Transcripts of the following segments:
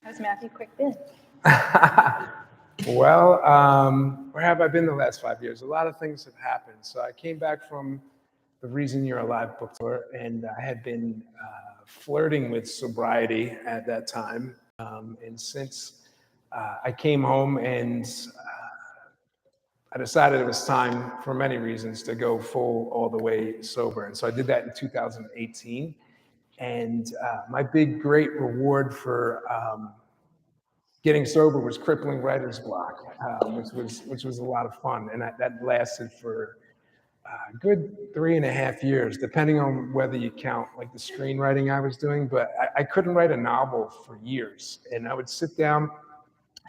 How's Matthew Quick been? Well, where have I been the last 5 years? A lot of things have happened. So I came back from the Reason You're Alive book tour, and I had been flirting with sobriety at that time. And since I came home and I decided it was time, for many reasons, to go full all the way sober. And so I did that in 2018. And my big, great reward for getting sober was crippling writer's block, which was a lot of fun, and that lasted for a good 3.5 years, depending on whether you count like the screenwriting I was doing. But I couldn't write a novel for years, and I would sit down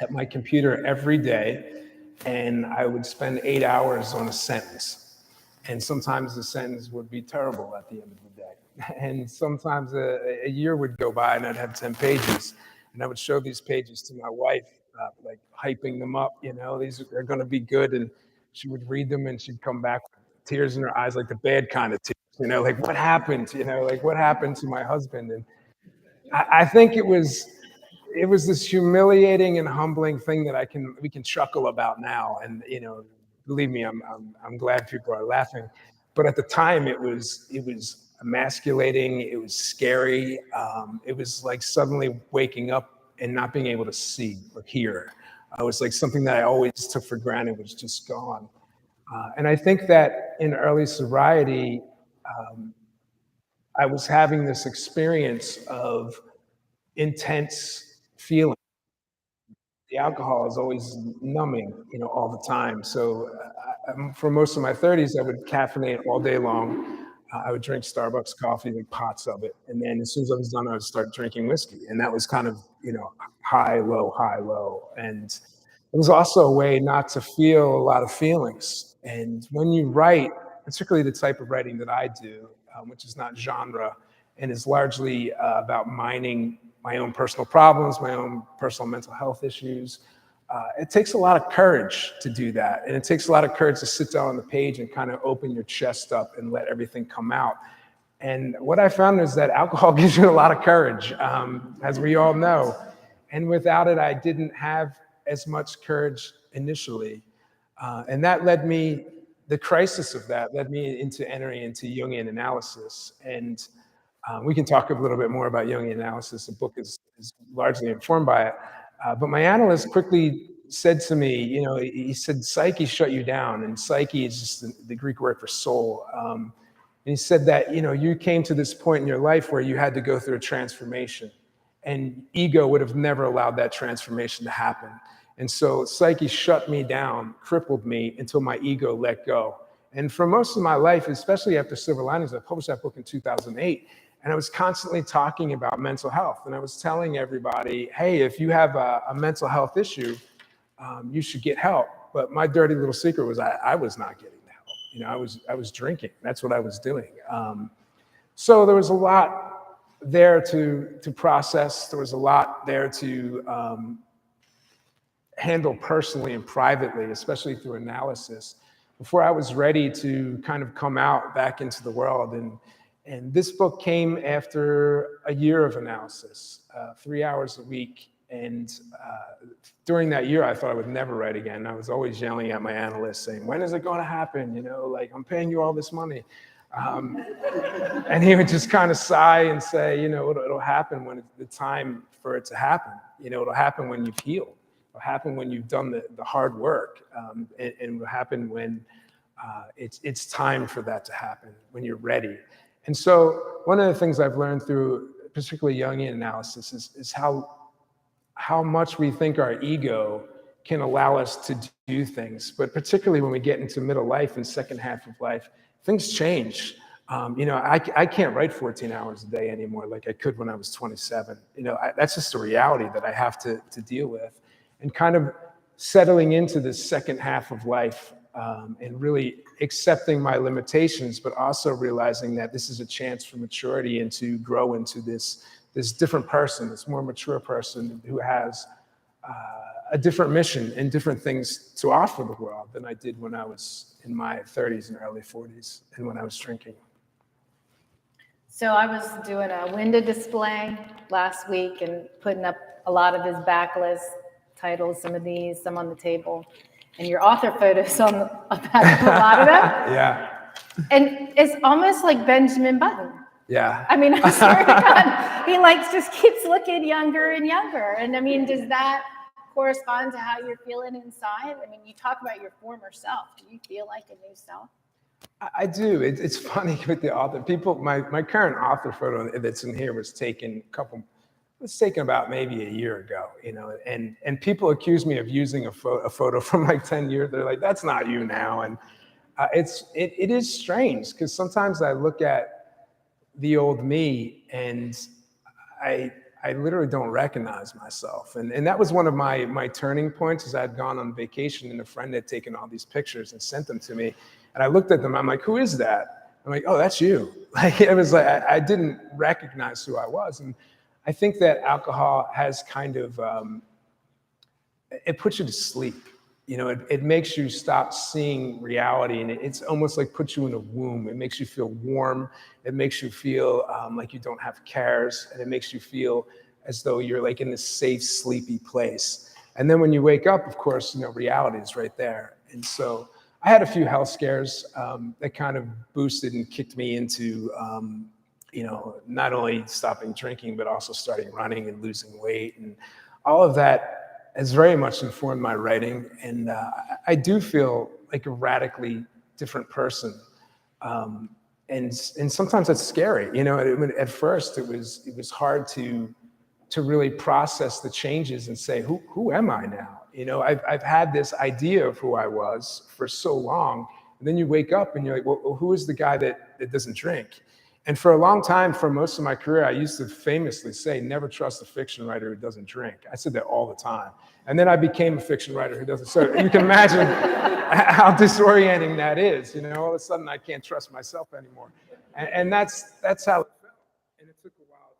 at my computer every day, and I would spend 8 hours on a sentence. And sometimes the sentence would be terrible at the end of the day. And sometimes a year would go by and I'd have 10 pages. And I would show these pages to my wife, like hyping them up, these are going to be good. And she would read them and she'd come back with tears in her eyes, like the bad kind of tears, like what happened, like what happened to my husband? And I think it was this humiliating and humbling thing that we can chuckle about now. And believe me, I'm glad people are laughing. But at the time, it was emasculating. It was scary. It was like suddenly waking up and not being able to see or hear. It was like something that I always took for granted was just gone. And I think that in early sobriety, I was having this experience of intense feeling. The alcohol is always numbing, all the time. So for most of my 30s, I would caffeinate all day long. I would drink Starbucks coffee, like pots of it. And then as soon as I was done, I would start drinking whiskey. And that was kind of, high, low, high, low. And it was also a way not to feel a lot of feelings. And when you write, particularly the type of writing that I do, which is not genre and is largely about mining my own personal problems, my own personal mental health issues. It takes a lot of courage to do that. And it takes a lot of courage to sit down on the page and kind of open your chest up and let everything come out. And what I found is that alcohol gives you a lot of courage, as we all know. And without it, I didn't have as much courage initially. And that led me, the crisis of that led me into entering into Jungian analysis. And we can talk a little bit more about Jungian analysis. The book is largely informed by it. But my analyst quickly said to me, he said, psyche shut you down. And psyche is just the Greek word for soul. And he said that, you came to this point in your life where you had to go through a transformation. And ego would have never allowed that transformation to happen. And so psyche shut me down, crippled me until my ego let go. And for most of my life, especially after Silver Linings, I published that book in 2008. And I was constantly talking about mental health. And I was telling everybody, hey, if you have a mental health issue, you should get help. But my dirty little secret was I was not getting the help. I was drinking. That's what I was doing. So there was a lot there to process. There was a lot there to handle personally and privately, especially through analysis, before I was ready to kind of come out back into the world. And this book came after a year of analysis, 3 hours a week. And during that year, I thought I would never write again. I was always yelling at my analyst saying, when is it going to happen? Like, I'm paying you all this money. And he would just kind of sigh and say, it'll happen when it's the time for it to happen. It'll happen when you've healed. It'll happen when you've done the hard work. And it'll happen when it's time for that to happen, when you're ready. And so one of the things I've learned through particularly Jungian analysis is how much we think our ego can allow us to do things. But particularly when we get into middle life and second half of life, things change. I can't write 14 hours a day anymore like I could when I was 27. That's just a reality that I have to deal with. And kind of settling into this second half of life, and really accepting my limitations, but also realizing that this is a chance for maturity and to grow into this different person, this more mature person who has a different mission and different things to offer the world than I did when I was in my 30s and early 40s and when I was drinking. So I was doing a window display last week and putting up a lot of his backlist titles, some of these, some on the table, and your author photos on the back of a lot of them. Yeah. And it's almost like Benjamin Button. Yeah. I mean, I swear to God, he just keeps looking younger and younger. And I mean, does that correspond to how you're feeling inside? I mean, you talk about your former self. Do you feel like a new self? I do. It's funny with the author. People, my current author photo that's in here was taken about maybe a year ago, and people accuse me of using a photo from like 10 years. They're like, that's not you now. And it is strange because sometimes I look at the old me and I literally don't recognize myself. And that was one of my turning points as I'd gone on vacation and a friend had taken all these pictures and sent them to me. And I looked at them, I'm like, who is that? I'm like, oh, that's you. Like, it was like, I didn't recognize who I was. And I think that alcohol has kind of, it puts you to sleep. It makes you stop seeing reality, and it's almost like puts you in a womb. It makes you feel warm. It makes you feel like you don't have cares, and it makes you feel as though you're like in this safe, sleepy place. And then when you wake up, of course, reality is right there. And so I had a few health scares that kind of boosted and kicked me into, not only stopping drinking, but also starting running and losing weight. And all of that has very much informed my writing. And I do feel like a radically different person. And sometimes it's scary. At first it was hard to really process the changes and say, who am I now? I've had this idea of who I was for so long. And then you wake up and you're like, well, who is the guy that doesn't drink? And for a long time, for most of my career, I used to famously say, never trust a fiction writer who doesn't drink. I said that all the time. And then I became a fiction writer who doesn't. So you can imagine how disorienting that is. All of a sudden I can't trust myself anymore. And that's how it felt. And it took a while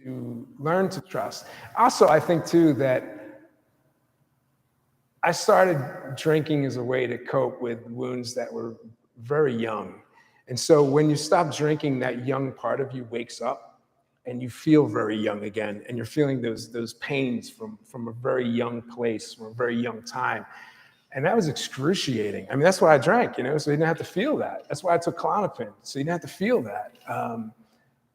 to learn to trust. Also, I think too that I started drinking as a way to cope with wounds that were very young. And so when you stop drinking, that young part of you wakes up and you feel very young again. And you're feeling those pains from a very young place, from a very young time. And that was excruciating. I mean, that's why I drank, so you didn't have to feel that. That's why I took Klonopin, so you didn't have to feel that.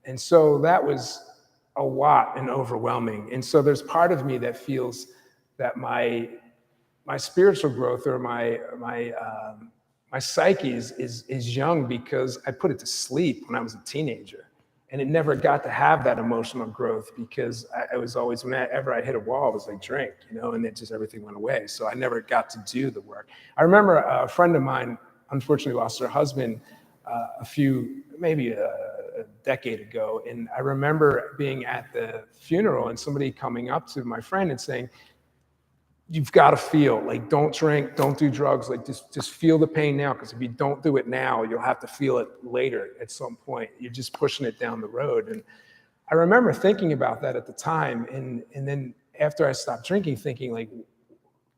And so that was a lot and overwhelming. And so there's part of me that feels that my spiritual growth or my psyche is young because I put it to sleep when I was a teenager. And it never got to have that emotional growth because I was always, whenever I hit a wall, it was like drink, and it just, everything went away. So I never got to do the work. I remember a friend of mine, unfortunately lost her husband maybe a decade ago. And I remember being at the funeral and somebody coming up to my friend and saying, you've got to feel, like, don't drink, don't do drugs, like just feel the pain now, because if you don't do it now, you'll have to feel it later at some point. You're just pushing it down the road. And I remember thinking about that at the time. And then after I stopped drinking, thinking like,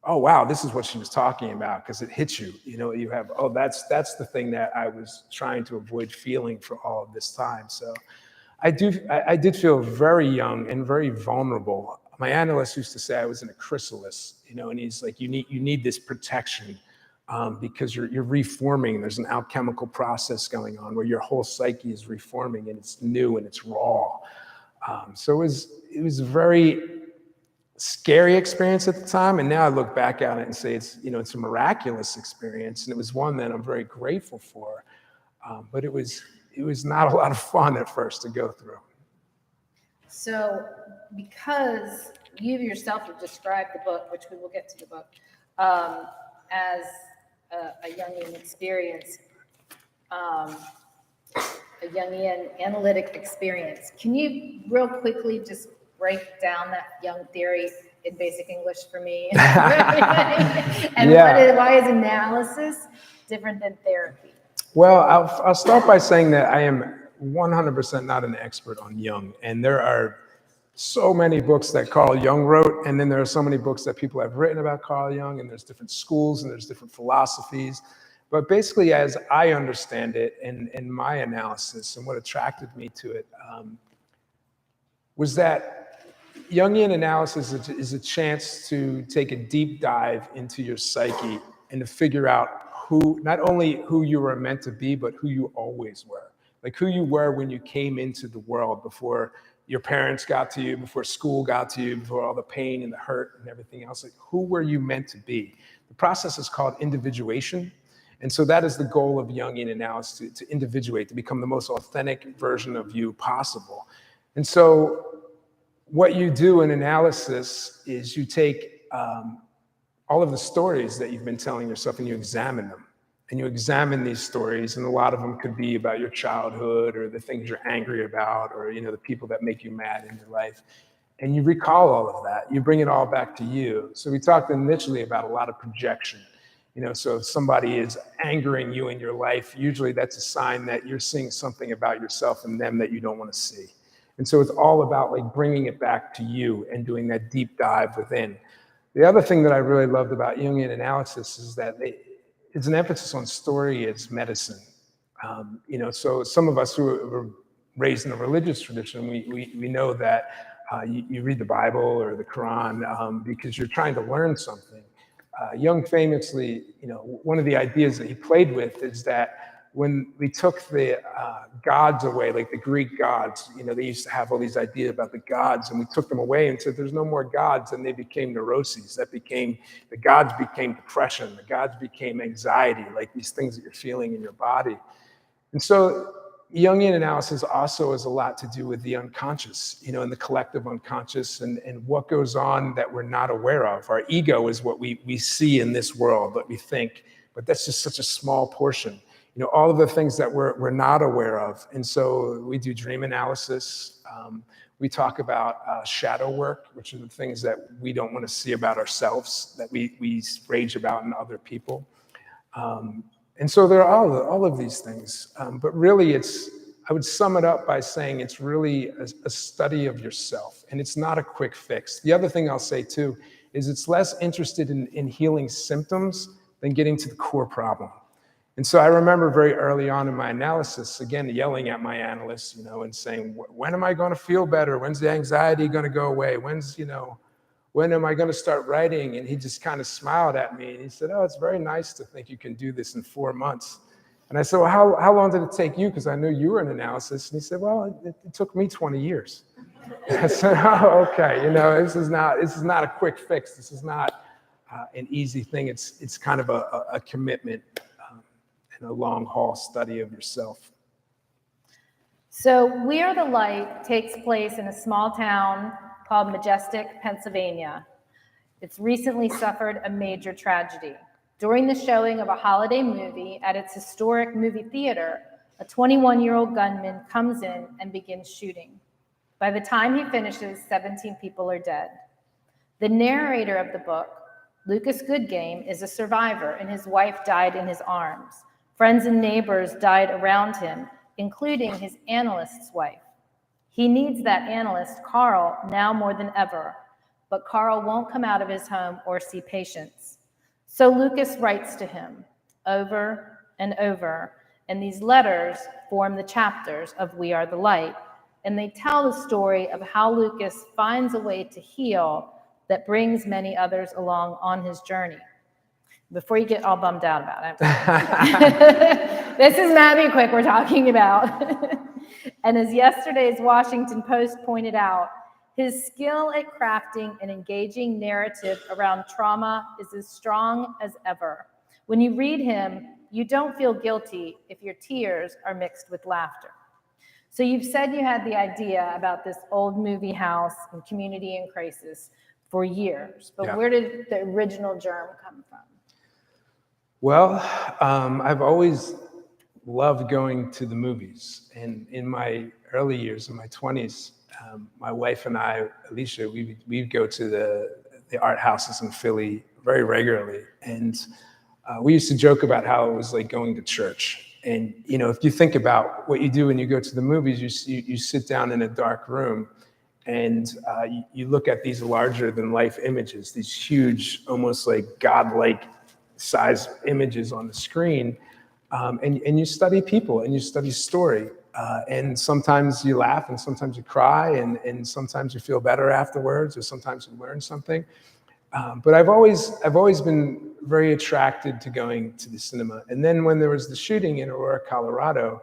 oh, wow, this is what she was talking about, because it hits you. You have, oh, that's the thing that I was trying to avoid feeling for all of this time. So I did feel very young and very vulnerable. My analyst used to say I was in a chrysalis, and he's like, you need this protection because you're reforming. There's an alchemical process going on where your whole psyche is reforming, and it's new and it's raw. So it was a very scary experience at the time, and now I look back at it and say it's a miraculous experience, and it was one that I'm very grateful for. But it was not a lot of fun at first to go through. So, because you yourself have described the book, which we will get to the book, as a Jungian experience, a Jungian analytic experience, can you real quickly just break down that Jung theory in basic English for me? And why is analysis different than therapy? Well, I'll start by saying that I am 100% not an expert on Jung. And there are so many books that Carl Jung wrote, and then there are so many books that people have written about Carl Jung, and there's different schools and there's different philosophies. But basically, as I understand it in my analysis and what attracted me to it, was that Jungian analysis is a chance to take a deep dive into your psyche and to figure out not only who you were meant to be, but who you always were. Like who you were when you came into the world, before your parents got to you, before school got to you, before all the pain and the hurt and everything else. Like who were you meant to be? The process is called individuation. And so that is the goal of Jungian analysis, to individuate, to become the most authentic version of you possible. And so what you do in analysis is you take all of the stories that you've been telling yourself and you examine them. And you examine these stories, and a lot of them could be about your childhood or the things you're angry about, or the people that make you mad in your life. And you recall all of that. You bring it all back to you. So we talked initially about a lot of projection. So if somebody is angering you in your life, usually that's a sign that you're seeing something about yourself and them that you don't want to see. And so it's all about like bringing it back to you and doing that deep dive within. The other thing that I really loved about Jungian analysis is that it's an emphasis on story as medicine. So some of us who were raised in a religious tradition, we know that you read the Bible or the Quran because you're trying to learn something. Jung famously, one of the ideas that he played with is that when we took the gods away, like the Greek gods, they used to have all these ideas about the gods, and we took them away and said there's no more gods, and they became neuroses. The gods became depression, the gods became anxiety, like these things that you're feeling in your body. And so Jungian analysis also has a lot to do with the unconscious, and the collective unconscious and what goes on that we're not aware of. Our ego is what we see in this world, what we think, but that's just such a small portion. All of the things that we're not aware of. And so we do dream analysis. We talk about shadow work, which are the things that we don't want to see about ourselves, that we rage about in other people. And so there are all of these things. But really, I would sum it up by saying it's really a study of yourself, and it's not a quick fix. The other thing I'll say, too, is it's less interested in healing symptoms than getting to the core problem. And so I remember very early on in my analysis, again, yelling at my analyst, and saying, when am I going to feel better? When's the anxiety going to go away? When am I going to start writing? And he just kind of smiled at me. And he said, oh, it's very nice to think you can do this in 4 months. And I said, well, how long did it take you? Because I knew you were in analysis. And he said, well, it took me 20 years. I said, oh, okay. This is not a quick fix. This is not an easy thing. It's kind of a commitment. A long haul study of yourself. So We Are the Light takes place in a small town called Majestic, Pennsylvania. It's recently suffered a major tragedy. During the showing of a holiday movie at its historic movie theater, a 21-year-old gunman comes in and begins shooting. By the time he finishes, 17 people are dead. The narrator of the book, Lucas Goodgame, is a survivor, and his wife died in his arms. Friends and neighbors died around him, including his analyst's wife. He needs that analyst, Carl, now more than ever, but Carl won't come out of his home or see patients. So Lucas writes to him over and over, and these letters form the chapters of We Are the Light, and they tell the story of how Lucas finds a way to heal that brings many others along on his journey. Before you get all bummed out about it. This is Matthew Quick we're talking about. And as yesterday's Washington Post pointed out, his skill at crafting an engaging narrative around trauma is as strong as ever. When you read him, you don't feel guilty if your tears are mixed with laughter. So you've said you had the idea about this old movie house and community in crisis for years, but Where did the original germ come from? Well, I've always loved going to the movies. And in my early years, in my 20s, my wife and I, Alicia, we'd go to the art houses in Philly very regularly. And we used to joke about how it was like going to church. And, if you think about what you do when you go to the movies, you sit down in a dark room and you look at these larger than life images, these huge, almost like godlike size images on the screen, and you study people and you study story. And sometimes you laugh and sometimes you cry and sometimes you feel better afterwards or sometimes you learn something. But I've always been very attracted to going to the cinema. And then when there was the shooting in Aurora, Colorado,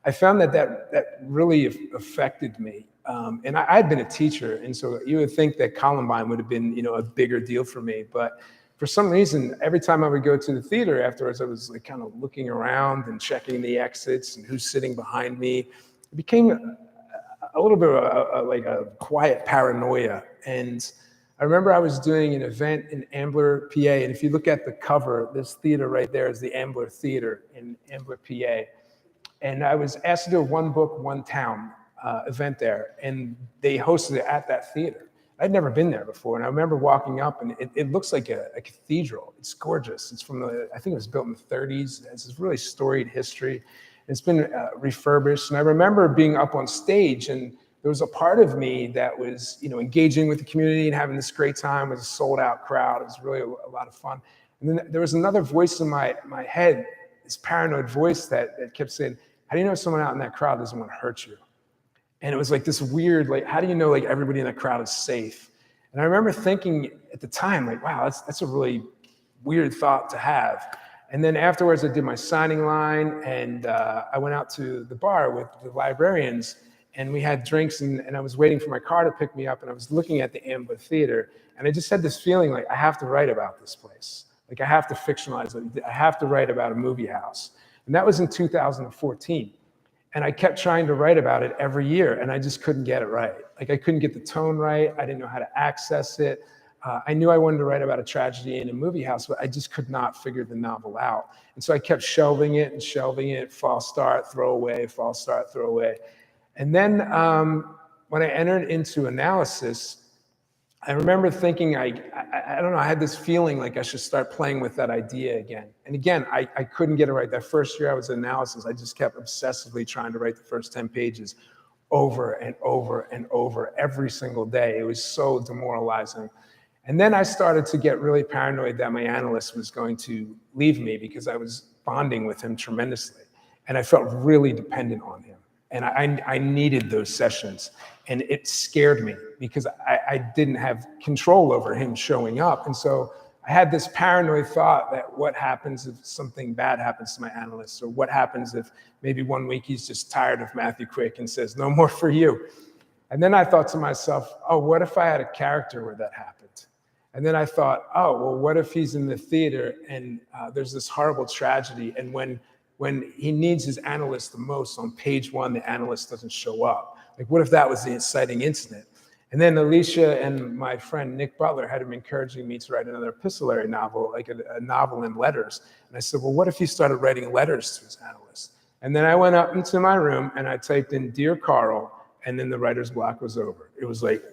I found that really affected me. And I'd been a teacher, and so you would think that Columbine would have been, a bigger deal for me. But for some reason, every time I would go to the theater afterwards, I was like kind of looking around and checking the exits and who's sitting behind me. It became a little bit of like a quiet paranoia. And I remember I was doing an event in Ambler, PA, and if you look at the cover, this theater right there is the Ambler Theater in Ambler, PA. And I was asked to do a One Book, One Town event there, and they hosted it at that theater. I'd never been there before, and I remember walking up, and it looks like a cathedral. It's gorgeous. It's from I think it was built in the 30s. It has this really storied history. It's been refurbished, and I remember being up on stage, and there was a part of me that was, engaging with the community and having this great time. It was a sold-out crowd. It was really a lot of fun. And then there was another voice in my head, this paranoid voice that kept saying, "How do you know someone out in that crowd doesn't want to hurt you?" And it was like this weird, like, how do you know like everybody in that crowd is safe? And I remember thinking at the time, like, wow, that's a really weird thought to have. And then afterwards, I did my signing line, and I went out to the bar with the librarians, and we had drinks, and I was waiting for my car to pick me up, and I was looking at the Ambler Theater, and I just had this feeling like, I have to write about this place. Like, I have to fictionalize it. I have to write about a movie house. And that was in 2014. And I kept trying to write about it every year, and I just couldn't get it right. Like, I couldn't get the tone right. I didn't know how to access it. I knew I wanted to write about a tragedy in a movie house, but I just could not figure the novel out. And so I kept shelving it, false start, throw away, false start, throw away. And then when I entered into analysis, I remember thinking, I don't know, I had this feeling like I should start playing with that idea again. And again, I couldn't get it right. That first year I was in analysis, I just kept obsessively trying to write the first 10 pages over and over and over every single day. It was so demoralizing. And then I started to get really paranoid that my analyst was going to leave me because I was bonding with him tremendously. And I felt really dependent on him. And I needed those sessions. And it scared me because I didn't have control over him showing up. And so I had this paranoid thought that what happens if something bad happens to my analyst? Or what happens if maybe one week he's just tired of Matthew Quick and says, "No more for you." And then I thought to myself, oh, what if I had a character where that happened? And then I thought, oh, well, what if he's in the theater and there's this horrible tragedy, and when he needs his analyst the most, on page one, the analyst doesn't show up? Like, what if that was the inciting incident? And then Alicia and my friend Nick Butler had been encouraging me to write another epistolary novel, like a novel in letters. And I said, well, what if he started writing letters to his analyst? And then I went up into my room and I typed in "Dear Carl," and then the writer's block was over. It was like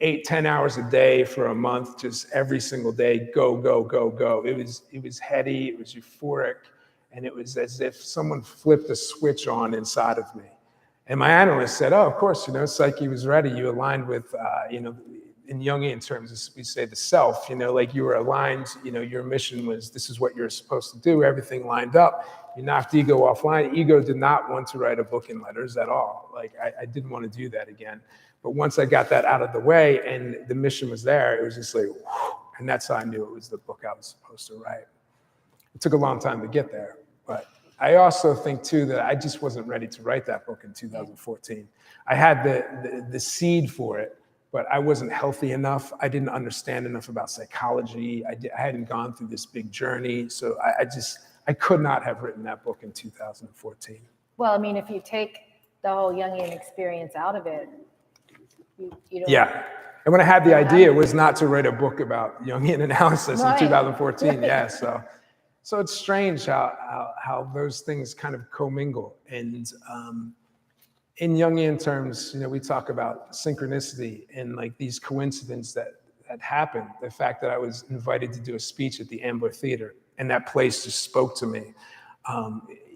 8-10 hours a day for a month, just every single day, go, go, go, go. It was heady, it was euphoric, and it was as if someone flipped a switch on inside of me. And my analyst said, oh, of course, Psyche was ready. You aligned with, in Jungian terms, we say the self, like you were aligned, your mission was, this is what you're supposed to do, everything lined up. You knocked ego offline. Ego did not want to write a book in letters at all. Like, I didn't want to do that again. But once I got that out of the way and the mission was there, it was just like, whew, and that's how I knew it was the book I was supposed to write. It took a long time to get there, but I also think too that I just wasn't ready to write that book in 2014. I had the seed for it, but I wasn't healthy enough. I didn't understand enough about psychology. I hadn't gone through this big journey, so I could not have written that book in 2014. Well, I mean, if you take the whole Jungian experience out of it, you don't. Yeah. And when I had the idea, it was not to write a book about Jungian analysis in 2014. Yeah. So it's strange how those things kind of commingle. And in Jungian terms, we talk about synchronicity and like these coincidences that happened. The fact that I was invited to do a speech at the Ambler Theater and that place just spoke to me.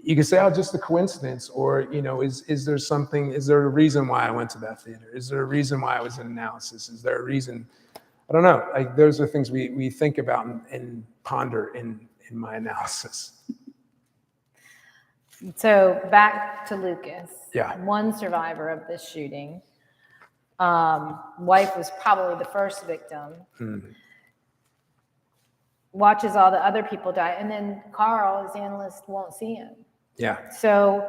You could say, oh, just a coincidence, or, is there a reason why I went to that theater? Is there a reason why I was in analysis? Is there a reason? I don't know. Like, those are things we think about and ponder in my analysis. So back to Lucas. Yeah. One survivor of this shooting. Wife was probably the first victim. Watches all the other people die, and then Carl, his analyst, won't see him. Yeah. So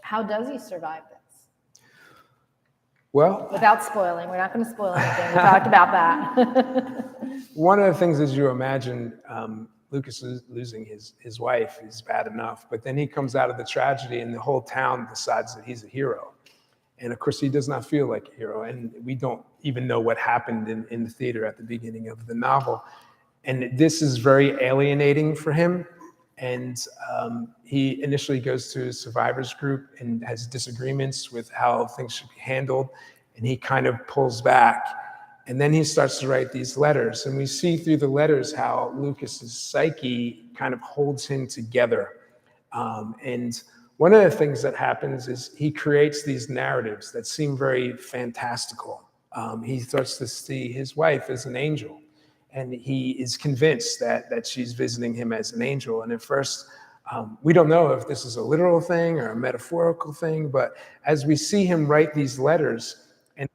how does he survive this? Well, Without spoiling, we're not going to spoil anything. We talked about that. one of the things, as you imagine, Lucas losing his wife is bad enough, but then he comes out of the tragedy and the whole town decides that he's a hero. And of course, he does not feel like a hero. And we don't even know what happened in the theater at the beginning of the novel. And this is very alienating for him. And he initially goes to his survivors group and has disagreements with how things should be handled. And he kind of pulls back. And then he starts to write these letters. And we see through the letters how Lucas's psyche kind of holds him together. And one of the things that happens is he creates these narratives that seem very fantastical. He starts to see his wife as an angel. And he is convinced that she's visiting him as an angel. And at first, we don't know if this is a literal thing or a metaphorical thing, but as we see him write these letters and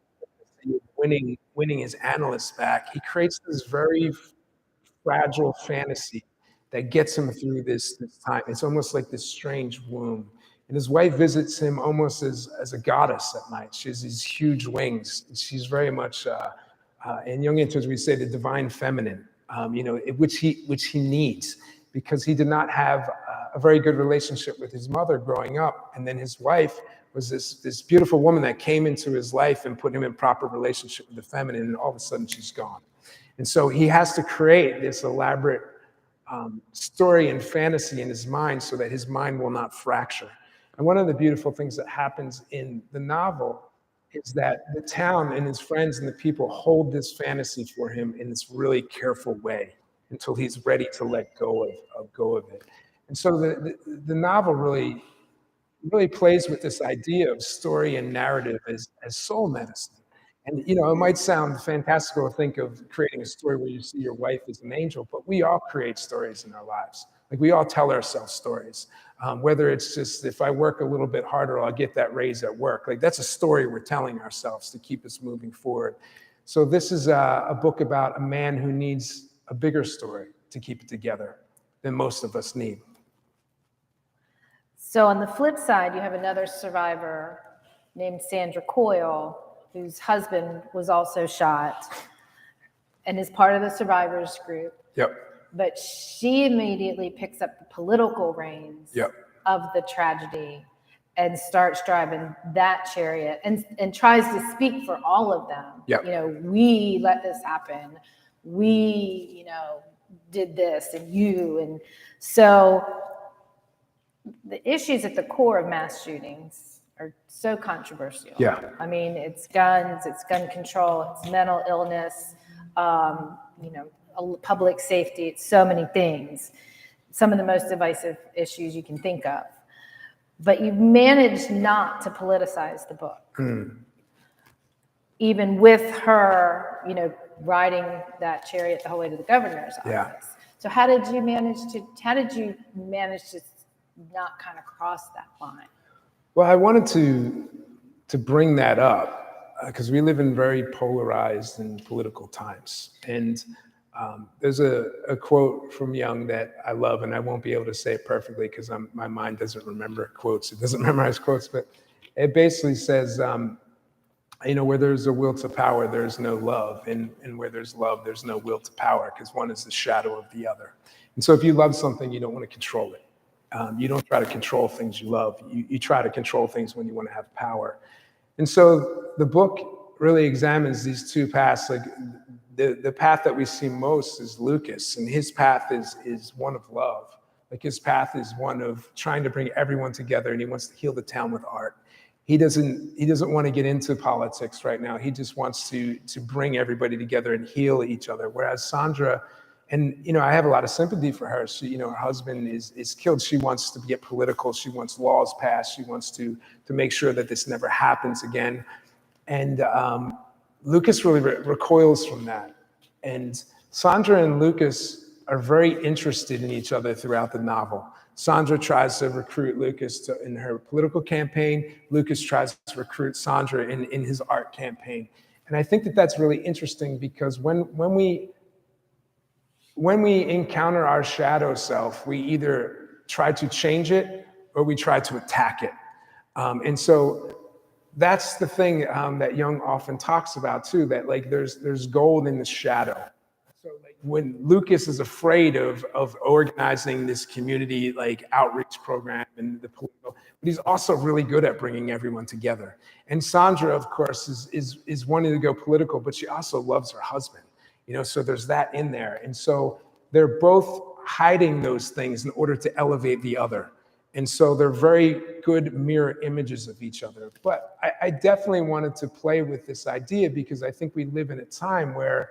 winning his analysts back, he creates this very fragile fantasy that gets him through this time. It's almost like this strange womb. And his wife visits him almost as a goddess at night. She has these huge wings. She's very much, in Jungian terms, we say the divine feminine, which he needs, because he did not have a very good relationship with his mother growing up. And then his wife was this beautiful woman that came into his life and put him in proper relationship with the feminine, and all of a sudden she's gone. And so he has to create this elaborate story and fantasy in his mind so that his mind will not fracture. And one of the beautiful things that happens in the novel is that the town and his friends and the people hold this fantasy for him in this really careful way until he's ready to let go of it. And so the novel really plays with this idea of story and narrative as soul medicine. And it might sound fantastical to think of creating a story where you see your wife as an angel, but we all create stories in our lives. Like, we all tell ourselves stories. Whether it's just, if I work a little bit harder, I'll get that raise at work. Like, that's a story we're telling ourselves to keep us moving forward. So this is a book about a man who needs a bigger story to keep it together than most of us need. So on the flip side, you have another survivor named Sandra Coyle, whose husband was also shot and is part of the survivors group. Yep. But she immediately picks up the political reins of the tragedy and starts driving that chariot and tries to speak for all of them. Yep. We let this happen. We, did this, and you. And so the issues at the core of mass shootings are so controversial. Yeah. I mean, it's guns, it's gun control, it's mental illness, public safety, it's so many things, some of the most divisive issues you can think of. But you managed not to politicize the book. Even with her, riding that chariot the whole way to the governor's office. Yeah. So how did you manage to not kind of cross that line? Well, I wanted to bring that up because we live in very polarized and political times. And there's a quote from Jung that I love, and I won't be able to say it perfectly because my mind doesn't remember quotes. It doesn't memorize quotes, but it basically says, where there's a will to power, there's no love. And where there's love, there's no will to power, because one is the shadow of the other. And so if you love something, you don't want to control it. You don't try to control things you love. You try to control things when you want to have power. And so the book really examines these two paths. Like, the path that we see most is Lucas, and his path is one of love. Like, his path is one of trying to bring everyone together, and he wants to heal the town with art. He doesn't want to get into politics right now. He just wants to bring everybody together and heal each other. Whereas Sandra, and I have a lot of sympathy for her. She, her husband is killed. She wants to get political. She wants laws passed. She wants to make sure that this never happens again. And Lucas really recoils from that. And Sandra and Lucas are very interested in each other throughout the novel. Sandra tries to recruit Lucas in her political campaign. Lucas tries to recruit Sandra in his art campaign. And I think that that's really interesting because when we encounter our shadow self, we either try to change it or we try to attack it. And so that's the thing that Jung often talks about too, that like there's gold in the shadow. So like when Lucas is afraid of organizing this community like outreach program and the political, but he's also really good at bringing everyone together. And Sandra, of course, is wanting to go political, but she also loves her husband, you know, so there's that in there. And so they're both hiding those things in order to elevate the other. And so they're very good mirror images of each other. But I definitely wanted to play with this idea because I think we live in a time where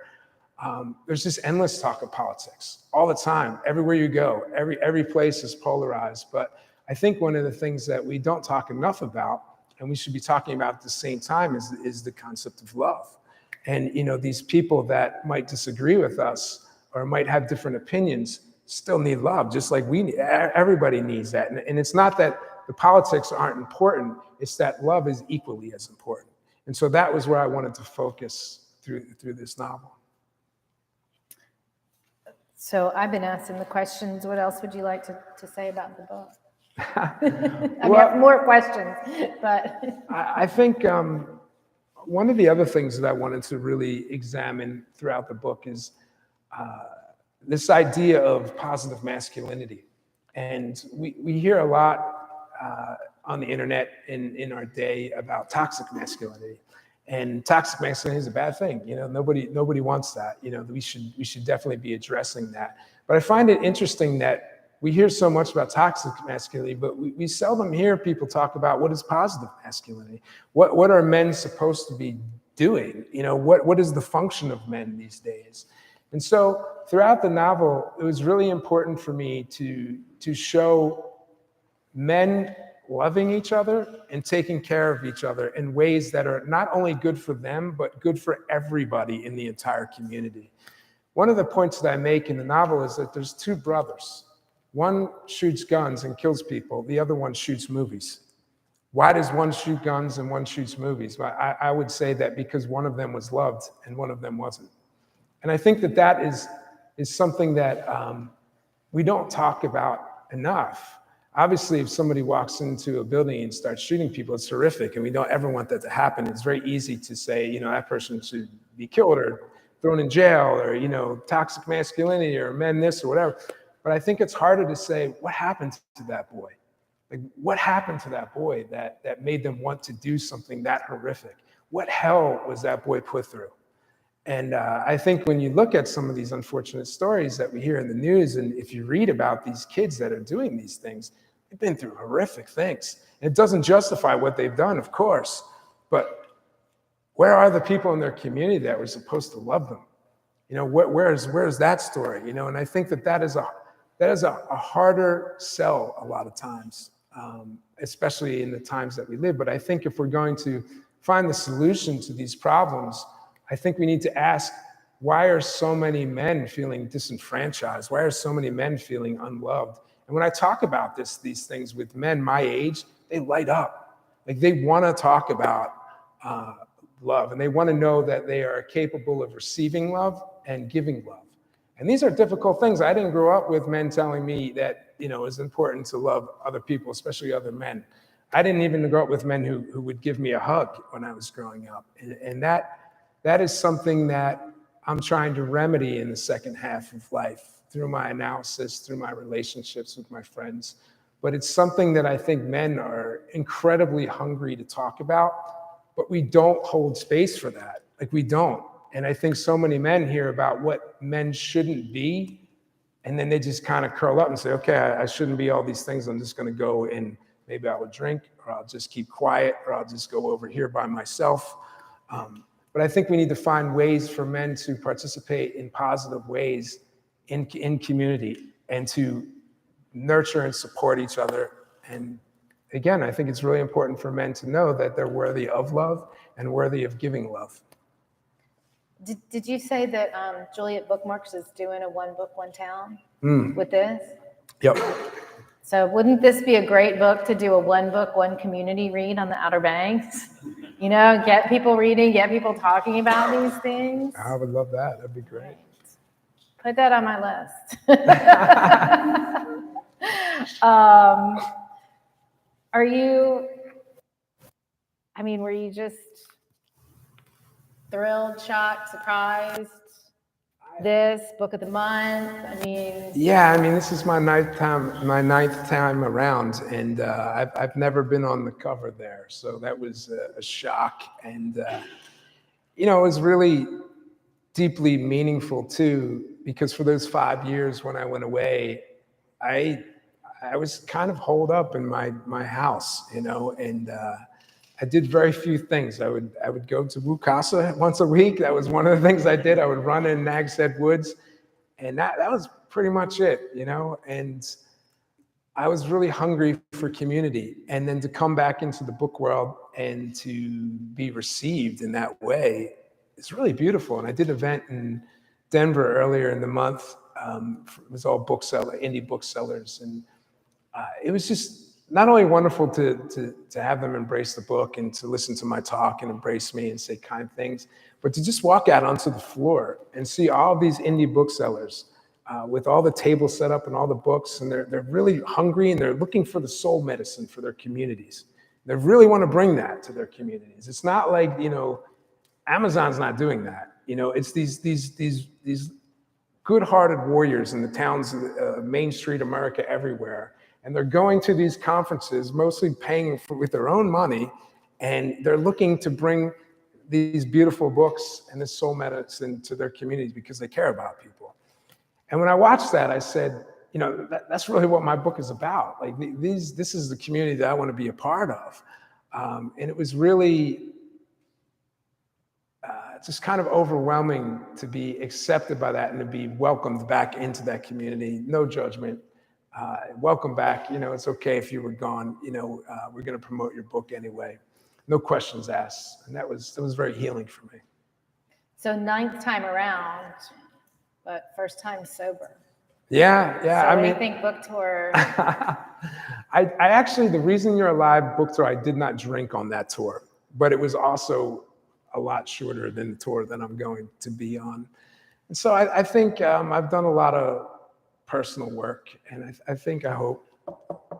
there's just endless talk of politics all the time. Everywhere you go, every place is polarized. But I think one of the things that we don't talk enough about, and we should be talking about at the same time, is the concept of love. And you know, these people that might disagree with us or might have different opinions still need love, just like we need. Everybody needs that. And it's not that the politics aren't important, it's that love is equally as important. And so that was where I wanted to focus through this novel. So I've been asking the questions. What else would you like to say about the book? I have more questions, but. I think one of the other things that I wanted to really examine throughout the book is this idea of positive masculinity. And we hear a lot on the internet in our day about toxic masculinity. And toxic masculinity is a bad thing. You know, nobody wants that. You know, we should definitely be addressing that. But I find it interesting that we hear so much about toxic masculinity, but we seldom hear people talk about what is positive masculinity. What are men supposed to be doing? You know, what is the function of men these days? And so throughout the novel, it was really important for me to show men loving each other and taking care of each other in ways that are not only good for them, but good for everybody in the entire community. One of the points that I make in the novel is that there's two brothers. One shoots guns and kills people. The other one shoots movies. Why does one shoot guns and one shoots movies? Well, I would say that because one of them was loved and one of them wasn't. And I think that is something that we don't talk about enough. Obviously, if somebody walks into a building and starts shooting people, it's horrific, and we don't ever want that to happen. It's very easy to say, you know, that person should be killed or thrown in jail, or, you know, toxic masculinity or men this or whatever. But I think it's harder to say, what happened to that boy? Like, what happened to that boy that made them want to do something that horrific? What hell was that boy put through? And I think when you look at some of these unfortunate stories that we hear in the news, and if you read about these kids that are doing these things, they've been through horrific things. And it doesn't justify what they've done, of course, but where are the people in their community that were supposed to love them? You know, where's that story? You know, and I think that is a harder sell a lot of times, especially in the times that we live. But I think if we're going to find the solution to these problems, I think we need to ask, why are so many men feeling disenfranchised? Why are so many men feeling unloved? And when I talk about these things with men my age, they light up. Like, they want to talk about love, and they want to know that they are capable of receiving love and giving love. And these are difficult things. I didn't grow up with men telling me that, you know, it's important to love other people, especially other men. I didn't even grow up with men who would give me a hug when I was growing up. And that is something that I'm trying to remedy in the second half of life through my analysis, through my relationships with my friends. But it's something that I think men are incredibly hungry to talk about, but we don't hold space for that. Like, we don't. And I think so many men hear about what men shouldn't be, and then they just kind of curl up and say, okay, I shouldn't be all these things. I'm just going to go and maybe I will drink, or I'll just keep quiet, or I'll just go over here by myself. But I think we need to find ways for men to participate in positive ways in community and to nurture and support each other. And again, I think it's really important for men to know that they're worthy of love and worthy of giving love. Did you say that Juliet Bookmarks is doing a one book, one town Mm. with this? Yep. So wouldn't this be a great book to do a one book, one community read on the Outer Banks? You know, get people reading, get people talking about these things. I would love that. That'd be great. Put that on my list. Are you, I mean, were you just thrilled, shocked, surprised? This book of the month? I mean, Yeah, I mean, this is my ninth time around, and I've never been on the cover there, so that was a shock, and you know, it was really deeply meaningful too, because for those 5 years when I went away, I was kind of holed up in my house, you know, and I did very few things. I would go to Wukasa once a week. That was one of the things I did. I would run in Nags Head Woods, and that was pretty much it, you know. And I was really hungry for community, and then to come back into the book world and to be received in that way, it's really beautiful. And I did an event in Denver earlier in the month. It was all indie booksellers, and it was just not only wonderful to have them embrace the book and to listen to my talk and embrace me and say kind things, but to just walk out onto the floor and see all these indie booksellers with all the tables set up and all the books, and they're really hungry and they're looking for the soul medicine for their communities. They really want to bring that to their communities. It's not like, you know, Amazon's not doing that. You know, it's these good-hearted warriors in the towns of Main Street America everywhere. And they're going to these conferences, mostly paying with their own money, and they're looking to bring these beautiful books and this soul medicine to their communities because they care about people. And when I watched that, I said, you know, that's really what my book is about. Like this is the community that I want to be a part of. And it was really just kind of overwhelming to be accepted by that and to be welcomed back into that community. No judgment. Welcome back. You know, it's okay if you were gone. You know, we're going to promote your book anyway. No questions asked. And that was very healing for me. so 9th time around, but first time sober. Yeah. So I what do mean, you think book tour? I actually, the Reason You're Alive book tour, I did not drink on that tour, but it was also a lot shorter than the tour that I'm going to be on. And so I think I've done a lot of personal work, and I hope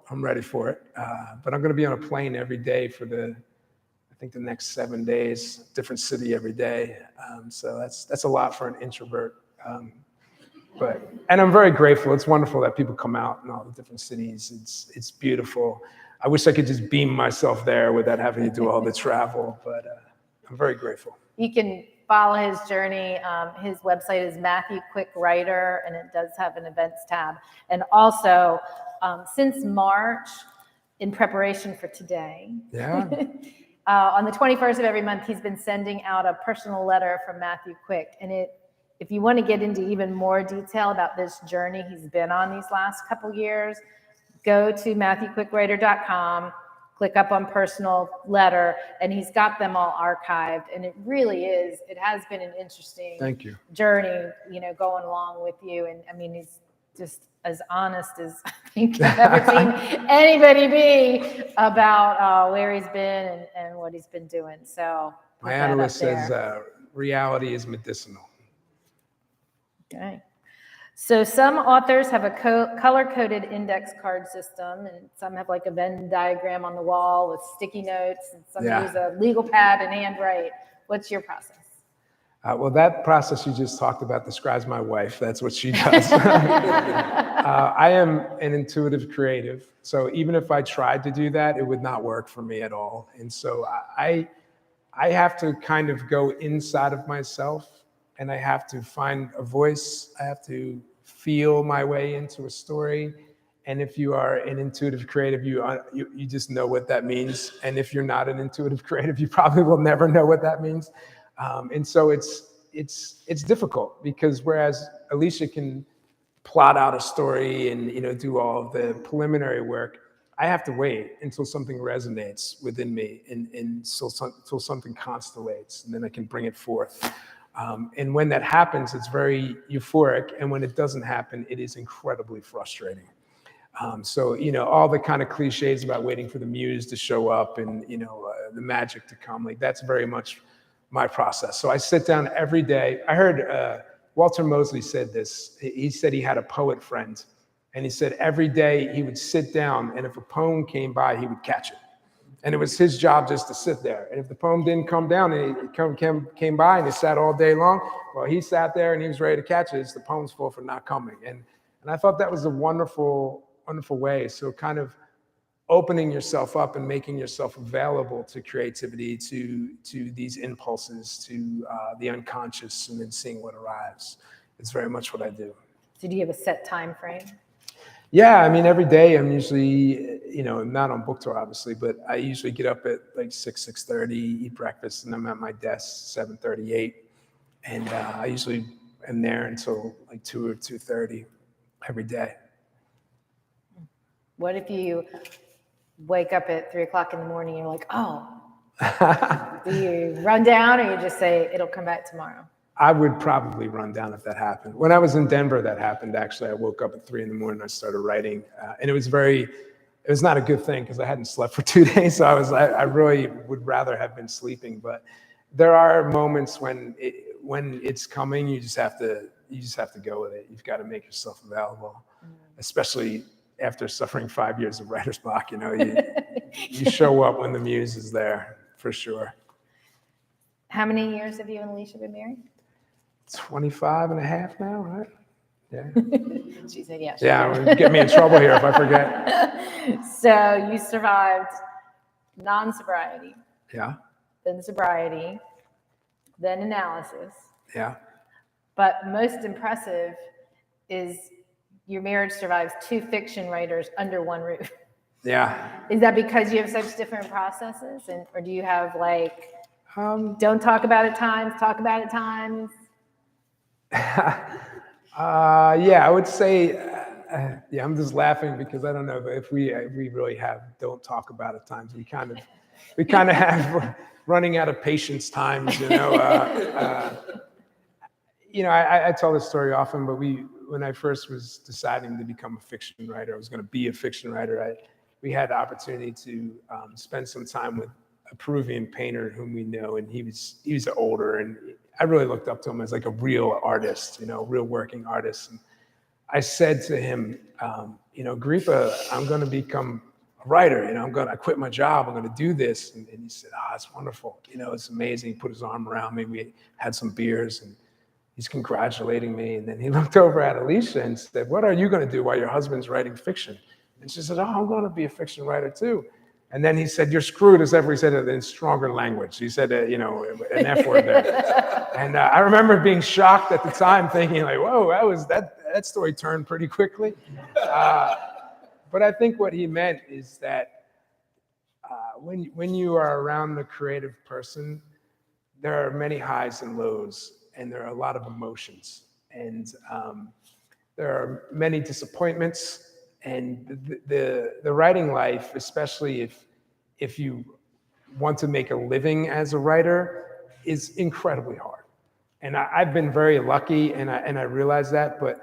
I'm ready for it. But I'm going to be on a plane every day for the next 7 days, different city every day. So that's a lot for an introvert. And I'm very grateful. It's wonderful that people come out in all the different cities. It's beautiful. I wish I could just beam myself there without having to do all the travel, but I'm very grateful. You can follow his journey. His website is Matthew Quick Writer, and it does have an events tab. And also, since March, in preparation for today, on the 21st of every month, he's been sending out a personal letter from Matthew Quick. And if you want to get into even more detail about this journey he's been on these last couple years, go to MatthewQuickWriter.com. Click up on personal letter, and he's got them all archived. And it really is, it has been an interesting journey, you know, going along with you. And I mean, he's just as honest as I think I've ever seen anybody be about where he's been and what he's been doing. So my analyst says reality is medicinal. Okay. So some authors have a color-coded index card system, and some have like a Venn diagram on the wall with sticky notes, and some use a legal pad and handwrite. What's your process? Well, that process you just talked about describes my wife. That's what she does. I am an intuitive creative, so even if I tried to do that, it would not work for me at all. And so I have to kind of go inside of myself, and I have to find a voice. I have to feel my way into a story. And if you are an intuitive creative, you just know what that means. And if you're not an intuitive creative, you probably will never know what that means. And so it's difficult, because whereas Alicia can plot out a story and, you know, do all of the preliminary work, I have to wait until something resonates within me and until something constellates, and then I can bring it forth. And when that happens, it's very euphoric. And when it doesn't happen, it is incredibly frustrating. So, all the kind of cliches about waiting for the muse to show up and, the magic to come, like that's very much my process. So I sit down every day. I heard Walter Mosley said this. He said he had a poet friend, and he said every day he would sit down, and if a poem came by, he would catch it. And it was his job just to sit there. And if the poem didn't come down and it came by and he sat all day long, well, he sat there and he was ready to catch it. It's the poem's fault for not coming. And I thought that was a wonderful, wonderful way. So kind of opening yourself up and making yourself available to creativity, to these impulses, to the unconscious, and then seeing what arrives. It's very much what I do. So do you have a set time frame? Yeah, I mean, every day I'm usually, I'm not on book tour, obviously, but I usually get up at like 6:30, eat breakfast, and I'm at my desk 7:38. And I usually am there until like 2 or 2:30 every day. What if you wake up at 3:00 in the morning and you're like, oh, do you run down or you just say it'll come back tomorrow? I would probably run down if that happened. When I was in Denver, that happened, actually. I woke up at 3 in the morning, I started writing. And it was not a good thing because I hadn't slept for 2 days. So I really would rather have been sleeping. But there are moments when it's coming, you just have to go with it. You've got to make yourself available, especially after suffering 5 years of writer's block. You show up when the muse is there, for sure. How many years have you and Alicia been married? 25 and a half now, right? Yeah. She said yes. Yeah, get me in trouble here if I forget. So you survived non-sobriety. Yeah. Then sobriety, then analysis. Yeah. But most impressive is your marriage survives 2 fiction writers under one roof. Yeah. Is that because you have such different processes, or do you have like don't talk about it times, talk about it times? Yeah, I would say, I'm just laughing because I don't know, but if we really have don't talk about it times, we kind of have running out of patience times, I tell this story often, but when I first was deciding to become a fiction writer, I was going to be a fiction writer. We had the opportunity to spend some time with a Peruvian painter whom we know, and he was older, and I really looked up to him as like a real artist, real working artist. And I said to him, Gripa, I'm going to become a writer. I quit my job. I'm going to do this. And he said, it's wonderful. It's amazing. He put his arm around me. We had some beers, and he's congratulating me. And then he looked over at Alicia and said, what are you going to do while your husband's writing fiction? And she said, I'm going to be a fiction writer too. And then he said, you're screwed, as ever he said it in stronger language. He said, an F word there. And I remember being shocked at the time, thinking like, whoa, that story turned pretty quickly. But I think what he meant is that when you are around a creative person, there are many highs and lows, and there are a lot of emotions. And there are many disappointments. And the writing life, especially if you want to make a living as a writer, is incredibly hard. And I've been very lucky, and I realize that, but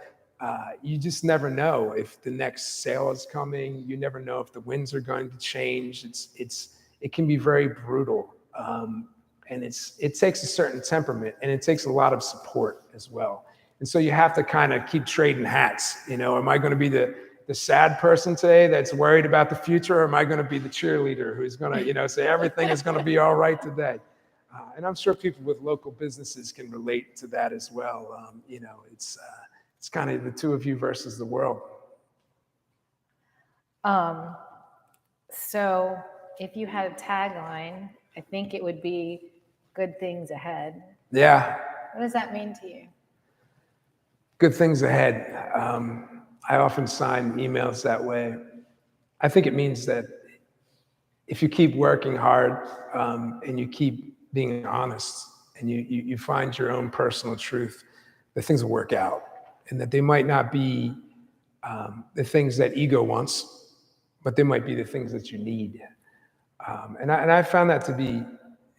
you just never know if the next sale is coming. You never know if the winds are going to change. It can be very brutal, and it takes a certain temperament, and it takes a lot of support as well. And so you have to kind of keep trading hats. Am I going to be the sad person today that's worried about the future, or am I going to be the cheerleader who's going to, say everything is going to be all right today? And I'm sure people with local businesses can relate to that as well. It's kind of the two of you versus the world. So if you had a tagline, I think it would be good things ahead. Yeah. What does that mean to you? Good things ahead. I often sign emails that way. I think it means that if you keep working hard and you keep being honest and you find your own personal truth, that things will work out, and that they might not be the things that ego wants, but they might be the things that you need. And I found that to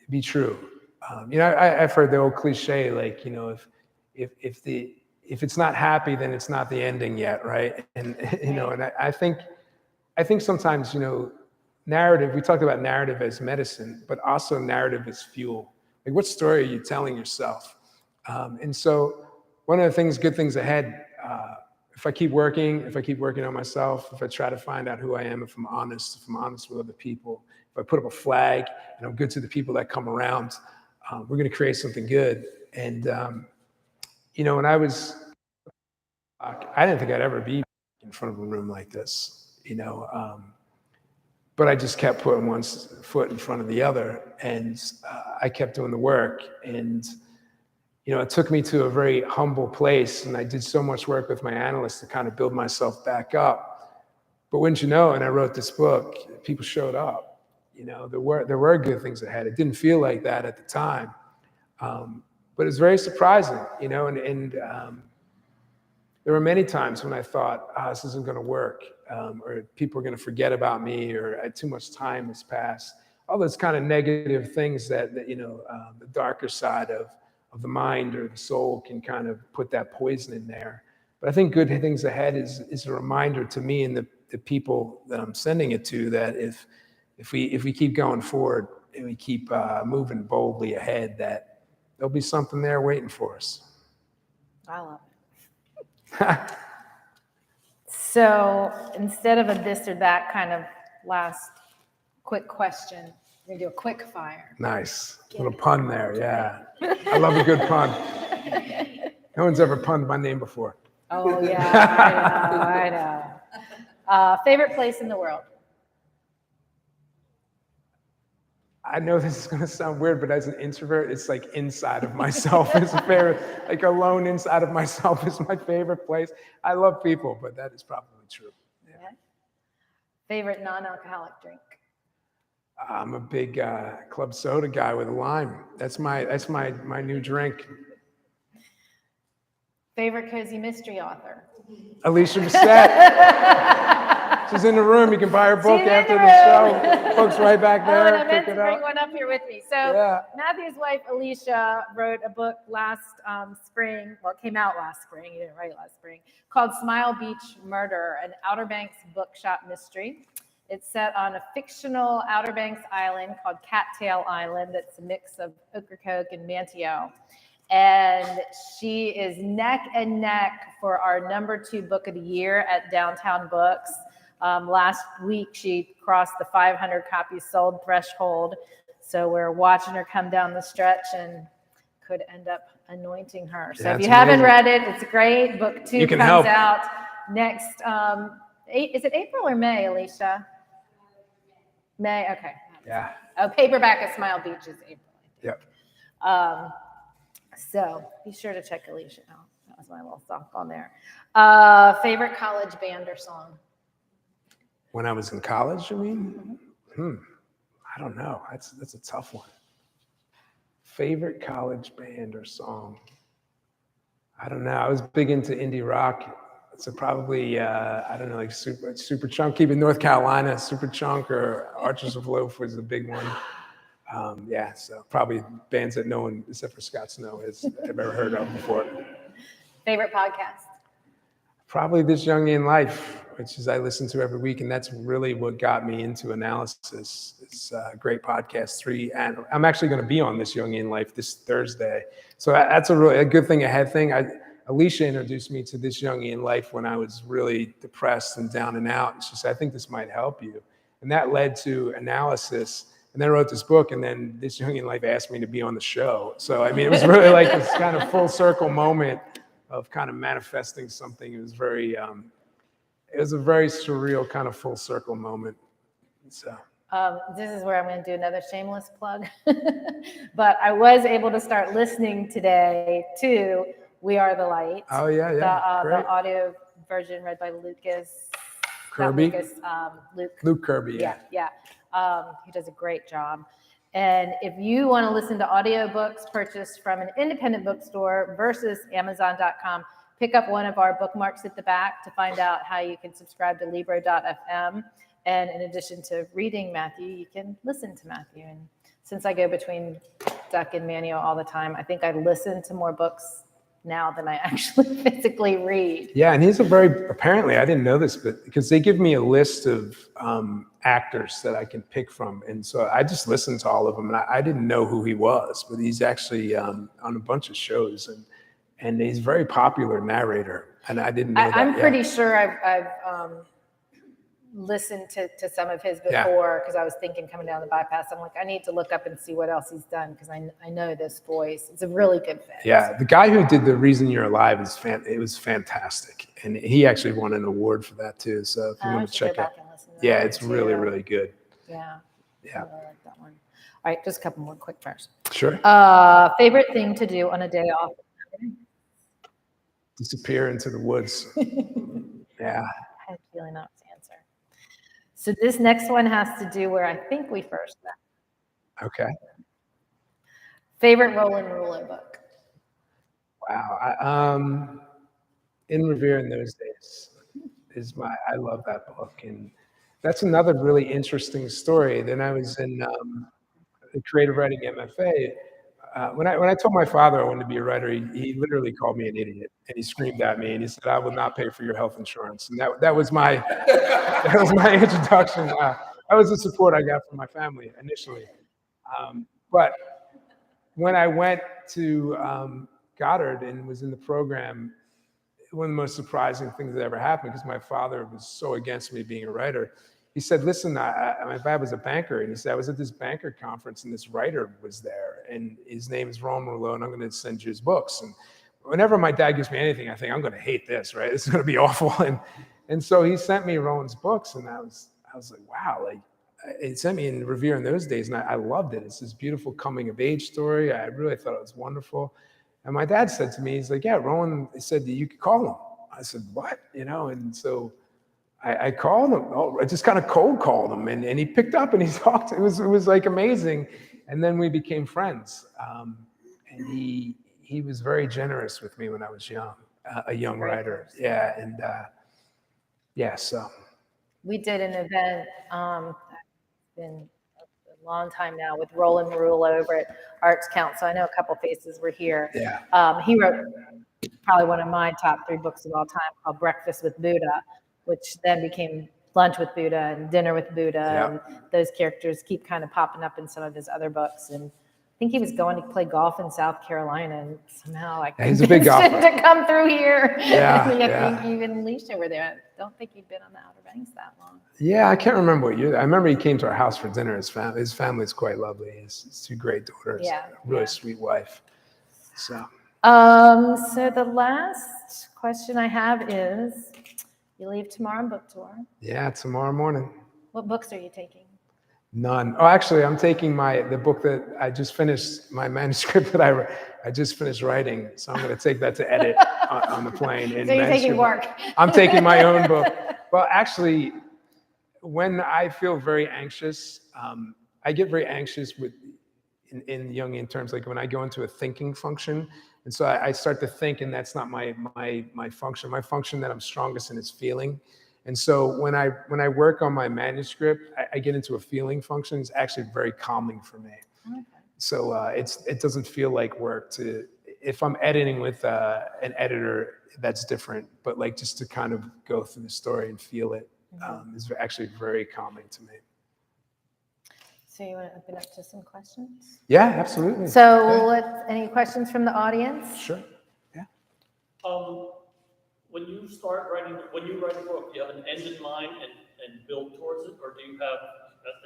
be true. I've heard the old cliche, like, if it's not happy, then it's not the ending yet, right? And and I think sometimes, narrative. We talked about narrative as medicine, but also narrative as fuel. Like, what story are you telling yourself? And so, one of the good things ahead. If I keep working on myself, if I try to find out who I am, if I'm honest with other people, if I put up a flag and I'm good to the people that come around, we're going to create something good. And when I didn't think I'd ever be in front of a room like this, but I just kept putting one foot in front of the other, and I kept doing the work. And it took me to a very humble place, and I did so much work with my analysts to kind of build myself back up. But wouldn't you know, and I wrote this book, people showed up. There were good things ahead. It didn't feel like that at the time, but it's very surprising, and there were many times when I thought, this isn't going to work, or people are going to forget about me, or too much time has passed. All those kind of negative things that the darker side of the mind or the soul can kind of put that poison in there. But I think good things ahead is a reminder to me and the people that I'm sending it to, that if we keep going forward and we keep moving boldly ahead, that there'll be something there waiting for us. I love it. So instead of a this or that kind of last quick question, we're going to do a quick fire. Nice. Little pun there, yeah. I love a good pun. No one's ever punned my name before. Oh, yeah, I know. Favorite place in the world? I know this is going to sound weird, but as an introvert, it's like inside of myself is a favorite. Like, alone inside of myself is my favorite place. I love people, but that is probably true. Yeah. Okay. Favorite non-alcoholic drink? I'm a big club soda guy with a lime. That's my new drink. Favorite cozy mystery author? Alicia Bissett. She's in the room. You can buy her book after the show. Book's right back there. And I meant to bring one up here with me. So yeah. Matthew's wife, Alicia, wrote a book last spring. Well, it came out last spring. You didn't write it last spring. Called Smile Beach Murder, an Outer Banks bookshop mystery. It's set on a fictional Outer Banks island called Cattail Island. That's a mix of Ocracoke and Manteo. And she is neck and neck for our #2 book of the year at Downtown Books. Last week, she crossed the 500 copies sold threshold. So we're watching her come down the stretch and could end up anointing her. So if you haven't read it, it's great. Book 2 comes out next, is it April or May, Alicia? May, okay. Yeah. Oh, paperback of Smile Beach is April. Yep. So be sure to check Alicia out. That was my little softball there. Favorite college band or song? When I was in college, you mean? I don't know. That's a tough one. Favorite college band or song? I don't know. I was big into indie rock. So probably, I don't know, like Superchunk, keeping North Carolina, Superchunk or Archers of Loaf was a big one. Yeah, so probably bands that no one except for Scott Snow has ever heard of before. Favorite podcast? Probably This Young in Life, which is I listen to every week, and that's really what got me into analysis. It's a great podcast. And I'm actually going to be on This Young in Life this Thursday, so that's a good thing ahead thing. Alicia introduced me to This Young in Life when I was really depressed and down and out, and she said, "I think this might help you," and that led to analysis. And then I wrote this book, and then This Young in Life asked me to be on the show. So I mean, it was really like this kind of full circle moment of kind of manifesting something. It was it was a very surreal kind of full circle moment. So this is where I'm going to do another shameless plug. But I was able to start listening today to We Are the Light. Oh, yeah. The audio version read by Lucas Kirby. Luke Kirby. Yeah. He does a great job. And if you want to listen to audiobooks purchased from an independent bookstore versus Amazon.com, pick up one of our bookmarks at the back to find out how you can subscribe to Libro.fm. And in addition to reading Matthew, you can listen to Matthew. And since I go between stuck in manual all the time. I think I listen to more books now than I actually physically read. Yeah, and he's apparently, I didn't know this, but because they give me a list of actors that I can pick from. And so I just listened to all of them, and I didn't know who he was, but he's actually on a bunch of shows, and he's a very popular narrator. And I didn't know that. I'm pretty sure I've listened to some of his before, because I was thinking coming down the bypass, I'm like, I need to look up and see what else he's done, because I know this voice. It's a really good fit. Yeah, the guy who did The Reason You're Alive it was fantastic, and he actually won an award for that too. So if you want to check out, yeah, it's really, really good. Yeah, yeah, I really like that one. All right, just a couple more quick fires. Sure. Favorite thing to do on a day off? Disappear into the woods. Yeah. I had a feeling that was the answer. So this next one has to do where I think we first met. Okay. Favorite Roland Rulo book? Wow. In Revere in Those Days I love that book. And that's another really interesting story. Then I was in the creative writing MFA. When I told my father I wanted to be a writer, he literally called me an idiot, and he screamed at me, and he said, "I will not pay for your health insurance." And that was my introduction. That was the support I got from my family initially. But when I went to Goddard and was in the program, one of the most surprising things that ever happened, because my father was so against me being a writer. He said, "Listen, my dad was a banker," and he said, "I was at this banker conference, and this writer was there, and his name is Roland Rouleau, and I'm going to send you his books." And whenever my dad gives me anything, I think, I'm going to hate this, right? This is going to be awful. And so he sent me Roland's books, and I was like, wow, like, it sent me in Revere in Those Days, and I loved it. It's this beautiful coming of age story. I really thought it was wonderful. And my dad said to me, he's like, "Yeah, Roland said that you could call him." I said, "What?" And so I called him. I just kind of cold called him, and he picked up and he talked. It was like amazing. And then we became friends. And he was very generous with me when I was young, a young writer. Yeah, and so. We did an event, been a long time now, with Roland Rulo over at Arts Council. I know a couple faces were here. Yeah. He wrote probably one of my top 3 books of all time, called Breakfast with Buddha, which then became Lunch with Buddha and Dinner with Buddha. Yeah. And those characters keep kind of popping up in some of his other books. And I think he was going to play golf in South Carolina, and somehow I he's a big golfer. to come through here. Yeah, I think even Alicia were there. I don't think he'd been on the Outer Banks that long. Yeah, I can't remember what year. I remember he came to our house for dinner. His family's quite lovely. His 2 great daughters. Yeah, really sweet wife. So the last question I have is, you leave tomorrow on book tour. Yeah, tomorrow morning. What books are you taking? None. Oh, actually, I'm taking the book that I just finished, my manuscript that I just finished writing. So I'm going to take that to edit on the plane. So you're taking work. I'm taking my own book. Well, actually, when I feel very anxious, I get very anxious in Jungian terms, like when I go into a thinking function. And so I start to think, and that's not my function. My function that I'm strongest in is feeling. And so when I work on my manuscript, I get into a feeling function. It's actually very calming for me. Okay. So it doesn't feel like work if I'm editing with an editor, that's different. But like just to kind of go through the story and feel it is actually very calming to me. So you want to open up to some questions? Yeah, absolutely. So any questions from the audience? Sure. Yeah. When you write a book, do you have an end in mind and build towards it? Or do you have,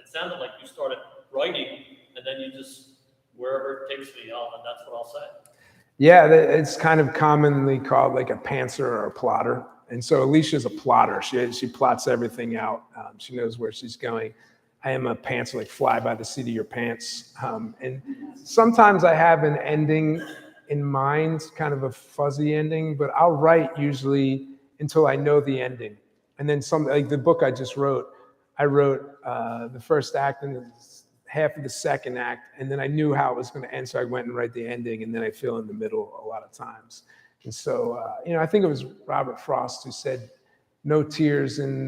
it sounded like you started writing and then you just, wherever it takes me, and that's what I'll say. Yeah, it's kind of commonly called like a pantser or a plotter. And so Alicia's a plotter. She plots everything out. She knows where she's going. I am a pantser, like fly by the seat of your pants. And sometimes I have an ending in mind, kind of a fuzzy ending, but I'll write usually until I know the ending. And then like the book I just wrote, I wrote the first act and half of the second act, and then I knew how it was going to end, so I went and write the ending, and then I fill in the middle a lot of times. And so, I think it was Robert Frost who said, no tears in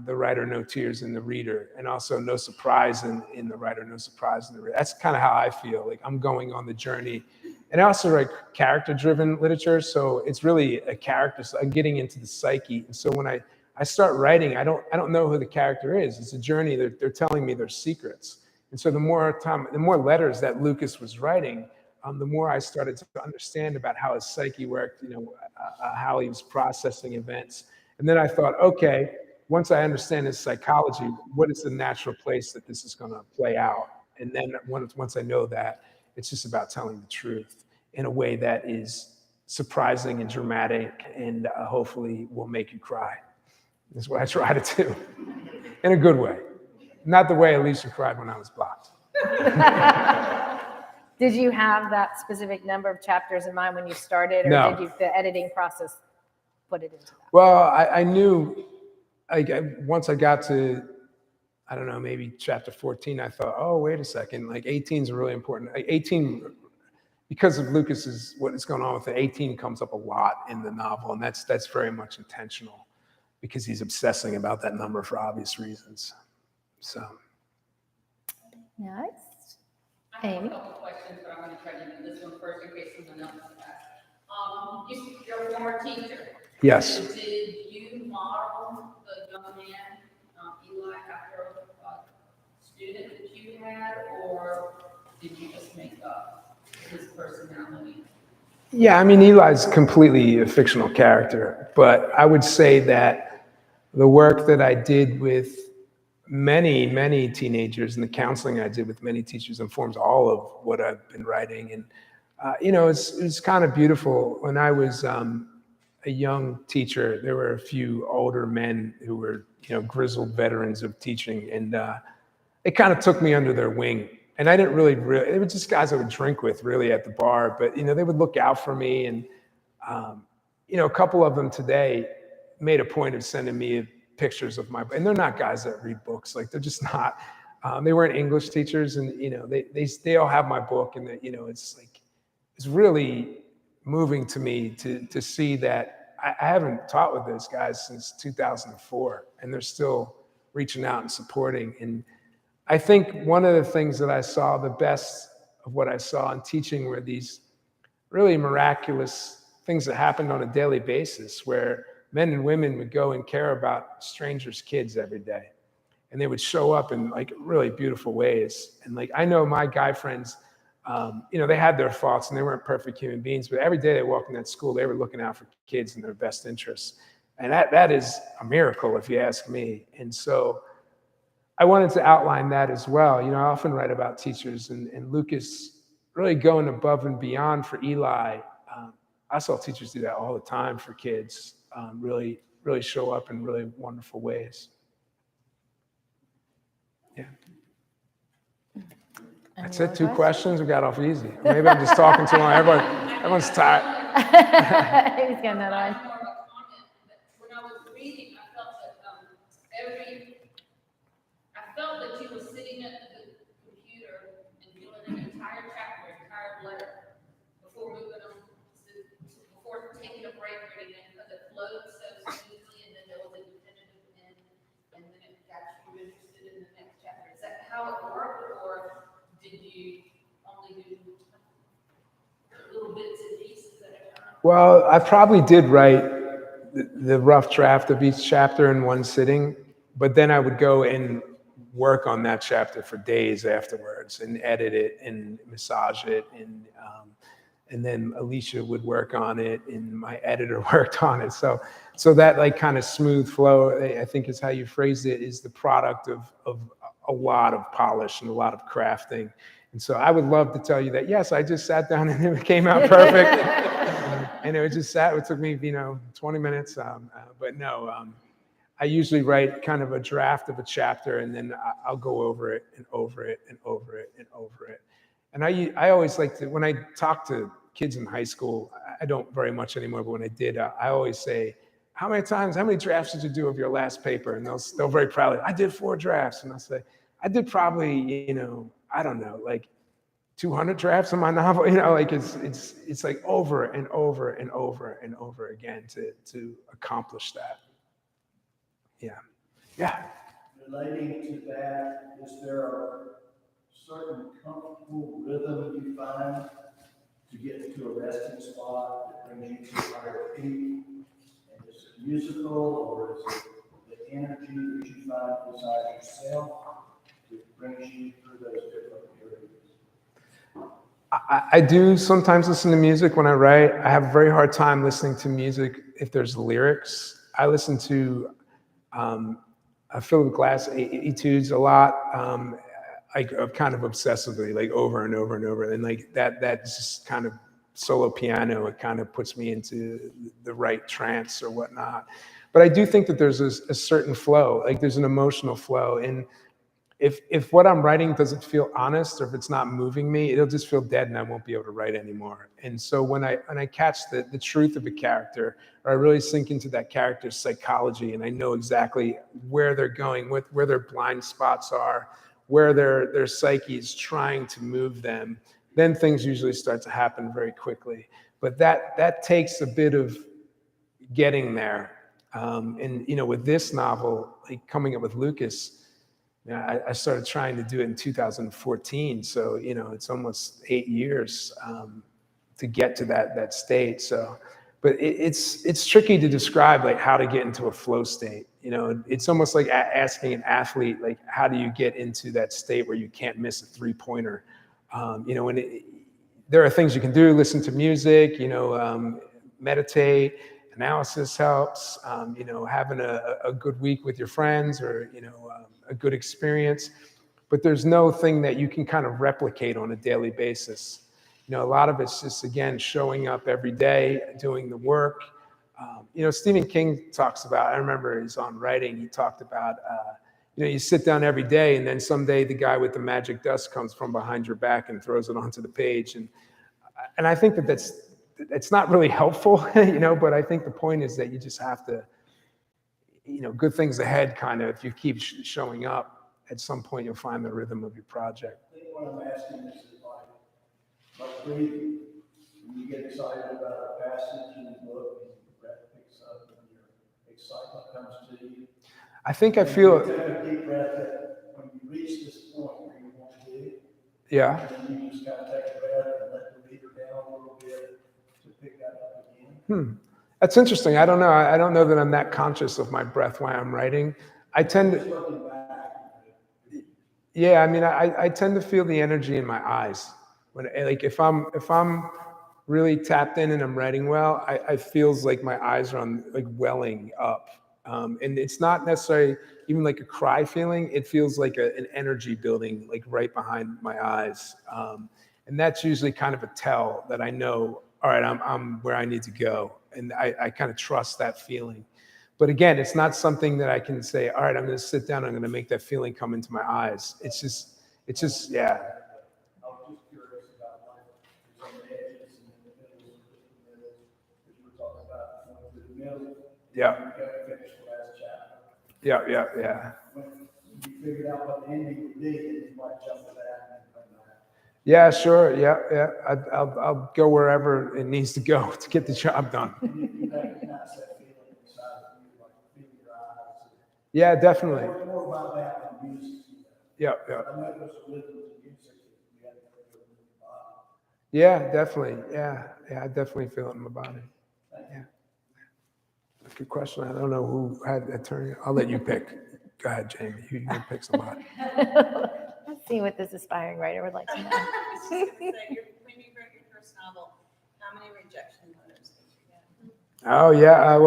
the writer, no tears in the reader, and also no surprise in the writer, no surprise in the reader. That's kind of how I feel. Like I'm going on the journey. And I also write character-driven literature, so it's really a character. So I'm getting into the psyche. And so when I start writing, I don't know who the character is. It's a journey. They're telling me their secrets. And so the more letters that Lucas was writing, the more I started to understand about how his psyche worked, how he was processing events. And then I thought, okay, once I understand his psychology, what is the natural place that this is going to play out? And then once I know that, it's just about telling the truth in a way that is surprising and dramatic and hopefully will make you cry. That's what I try to do in a good way. Not the way Alicia cried when I was blocked. Did you have that specific number of chapters in mind when you started, or No. did you, the editing process put it into that? Well, I knew, once I got to, I don't know, maybe chapter 14, I thought, oh, wait a second, like 18 is really important. Like 18, because of Lucas's, what is going on with it, 18 comes up a lot in the novel, and that's very much intentional because he's obsessing about that number for obvious reasons. So. Nice. I have Amy? a couple questions, but I'm going to try to do this one first in case someone else asks. You're a former teacher. Yes. Did you model the young man, Eli, after a student that you had, or did you just make up his personality? Yeah, I mean, Eli's completely a fictional character, but I would say that the work that I did with many teenagers and the counseling I did with many teachers informs all of what I've been writing. And, it's kind of beautiful. When I was a young teacher, there were a few older men who were, grizzled veterans of teaching. And it kind of took me under their wing. And I didn't really, they were just guys I would drink with really at the bar, but, they would look out for me. And, a couple of them today made a point of sending me pictures of my, and they're not guys that read books. Like they're just not, they weren't English teachers, and, they all have my book, and it's like, it's really moving to me to see that I haven't taught with those guys since 2004, and they're still reaching out and supporting. And I think one of the things that I saw, the best of what I saw in teaching, were these really miraculous things that happened on a daily basis, where men and women would go and care about strangers' kids every day. And they would show up in like really beautiful ways. And like, I know my guy friends, they had their faults and they weren't perfect human beings, but every day they walked in that school, they were looking out for kids in their best interests. And that is a miracle, if you ask me. And so I wanted to outline that as well. I often write about teachers, and Lucas really going above and beyond for Eli. I saw teachers do that all the time for kids, really show up in really wonderful ways. Yeah. That's it, 2 questions. We got off easy. Maybe I'm just talking too long. Everyone's tired. He's got another one. More of a comment, but when I was reading, I felt that you were sitting at the computer and doing an entire chapter, entire letter, before moving on before taking a break or anything, because it flowed so smoothly, and then there was a definitive end, and then it got you interested in the next chapter. Is that how it worked, or did you only do little bits and pieces at a time? Well, I probably did write the rough draft of each chapter in one sitting, but then I would go and work on that chapter for days afterwards and edit it and massage it, and then Alicia would work on it and my editor worked on it. So that like kind of smooth flow, I think is how you phrased it, is the product of a lot of polish and a lot of crafting. And so I would love to tell you that, yes, I just sat down and it came out perfect. And it took me, 20 minutes. But no, I usually write kind of a draft of a chapter, and then I'll go over it and over it and over it and over it. And I always like to, when I talk to kids in high school, I don't very much anymore, but when I did, I always say, how many drafts did you do of your last paper? And they'll very proudly, I did 4 drafts. And I'll say, I did probably, I don't know, like 200 drafts of my novel. Like it's like over and over and over and over again to accomplish that. Yeah. Relating to that, is there a certain comfortable rhythm you find to get to a resting spot that brings you to a higher peak? And is it musical, or is it the energy that you find inside yourself that brings you through those different periods? I do sometimes listen to music when I write. I have a very hard time listening to music if there's lyrics. I listen to Philip Glass etudes a lot, like kind of obsessively, like over and over and over, and like that just kind of solo piano. It kind of puts me into the right trance or whatnot. But I do think that there's a certain flow, like there's an emotional flow, and if what I'm writing doesn't feel honest or if it's not moving me, it'll just feel dead and I won't be able to write anymore. And so when I catch the truth of a character, or I really sink into that character's psychology and I know exactly where they're going, where their blind spots are, where their psyche is trying to move them, then things usually start to happen very quickly. But that takes a bit of getting there. And with this novel, like coming up with Lucas, I started trying to do it in 2014, so it's almost 8 years to get to that state. So, but it's tricky to describe like how to get into a flow state. It's almost like asking an athlete like how do you get into that state where you can't miss a 3-pointer. There are things you can do: listen to music, meditate. Analysis helps. Having a good week with your friends, or a good experience, but there's no thing that you can kind of replicate on a daily basis. A lot of it's just, again, showing up every day, doing the work. Stephen King talks about, I remember he's on writing, he talked about, you sit down every day and then someday the guy with the magic dust comes from behind your back and throws it onto the page. And I think it's not really helpful, but I think the point is that you just have to, good things ahead, kind of, if you keep showing up, at some point you'll find the rhythm of your project. I think what I'm asking is like breathing. When you get excited about a passage in the book, and your breath picks up and your excitement comes to you. I think I feel you take a deep breath when you reach this point where you want to do, yeah. and then you just kind of take a breath and let the reader down a little bit to pick that up again. That's interesting. I don't know. I don't know that I'm that conscious of my breath while I'm writing. I tend to, yeah, I mean, I tend to feel the energy in my eyes. If I'm really tapped in and I'm writing well, I feels like my eyes are like welling up. And it's not necessarily even like a cry feeling. It feels like an energy building, like right behind my eyes. And that's usually kind of a tell that I know, all right, I'm where I need to go. And I kind of trust that feeling. But again, it's not something that I can say, all right, I'm going to sit down, I'm going to make that feeling come into my eyes. It's just, yeah. I was just curious about like some edges and the middle, because we're talking about going to the middle. Yeah. You got to finish the last chapter. Yeah. When you figured out what the ending would be, and you might jump to that and then come back. Yeah, sure. Yeah. I'll go wherever it needs to go to get the job done. You recognize that feeling inside of you, like feeling your eyes. Yeah, definitely. More about that than music. Yeah. I know there's a rhythm to music that you have to go with the body. Yeah, definitely. Yeah, I definitely feel it in my body. Yeah. Good question. I don't know who had that turn. I'll let you pick. Go ahead, Jamie. You can pick somebody. Let's see what this aspiring writer would like to know. When you wrote your first novel, how many rejection letters did you get? Oh, yeah.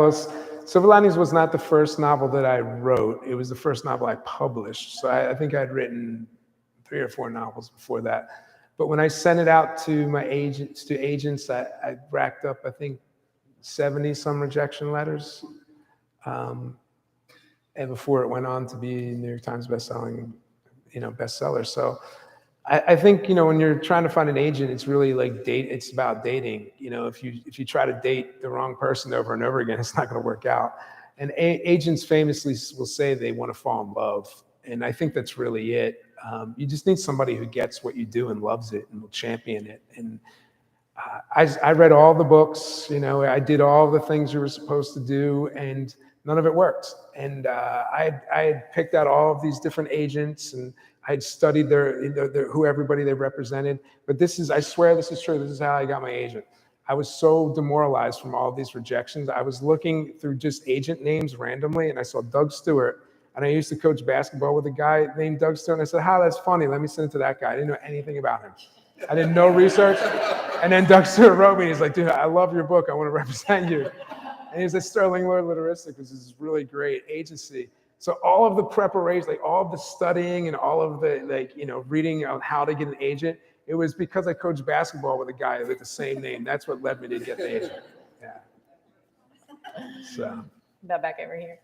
Silver Linings was not the first novel that I wrote. It was the first novel I published. So I think I'd written 3 or 4 novels before that. But when I sent it out to my agents, I racked up, I think, 70 some rejection letters. And before it went on to be New York Times bestselling, bestseller. So I think, when you're trying to find an agent, it's really like it's about dating. If you try to date the wrong person over and over again, it's not going to work out. And agents famously will say they want to fall in love. And I think that's really it. You just need somebody who gets what you do and loves it and will champion it. And I read all the books, I did all the things you were supposed to do. And none of it worked. And I had picked out all of these different agents, and I had studied who everybody they represented. But I swear this is true. This is how I got my agent. I was so demoralized from all of these rejections. I was looking through just agent names randomly, and I saw Doug Stewart. And I used to coach basketball with a guy named Doug Stewart. And I said, that's funny. Let me send it to that guy. I didn't know anything about him. I did no research. And then Doug Stewart wrote me. He's like, dude, I love your book. I want to represent you. And he's at Sterling Lord Literaristic, which is a really great agency. So all of the preparation, like all of the studying and all of the, reading on how to get an agent, it was because I coached basketball with a guy with the same name. That's what led me to get the agent. Yeah. So. About back over here.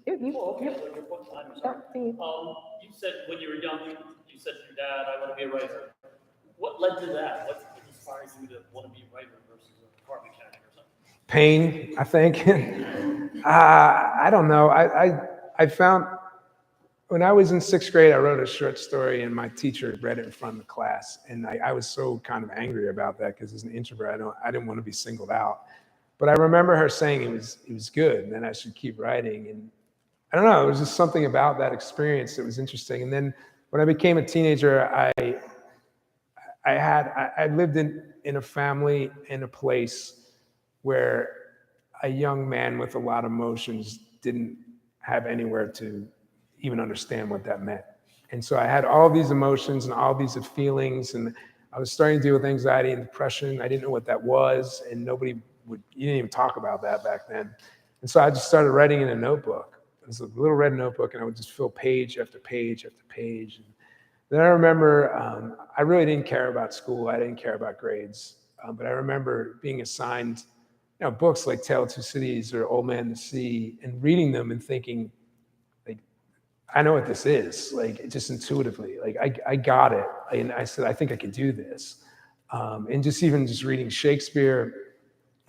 Oh, okay, so your book time, sorry. You said when you were young, you said to your dad, I want to be a writer. What led to that? What inspired you to want to be a writer versus a car mechanic or something? Pain, I think. I don't know. I found when I was in 6th grade, I wrote a short story and my teacher read it in front of the class. And I was so kind of angry about that because as an introvert, I didn't want to be singled out. But I remember her saying it was good and then I should keep writing. And I don't know, it was just something about that experience that was interesting. And then when I became a teenager, I lived in a family in a place where a young man with a lot of emotions didn't have anywhere to even understand what that meant. And so I had all these emotions and all these feelings, and I was starting to deal with anxiety and depression. I didn't know what that was, and you didn't even talk about that back then. And so I just started writing in a notebook. It was a little red notebook, and I would just fill page after page after page. And then I remember I really didn't care about school. I didn't care about grades. But I remember being assigned books like Tale of Two Cities or Old Man to Sea and reading them and thinking, like, I know what this is, like, just intuitively. Like, I got it. And I said, I think I can do this. And just reading Shakespeare.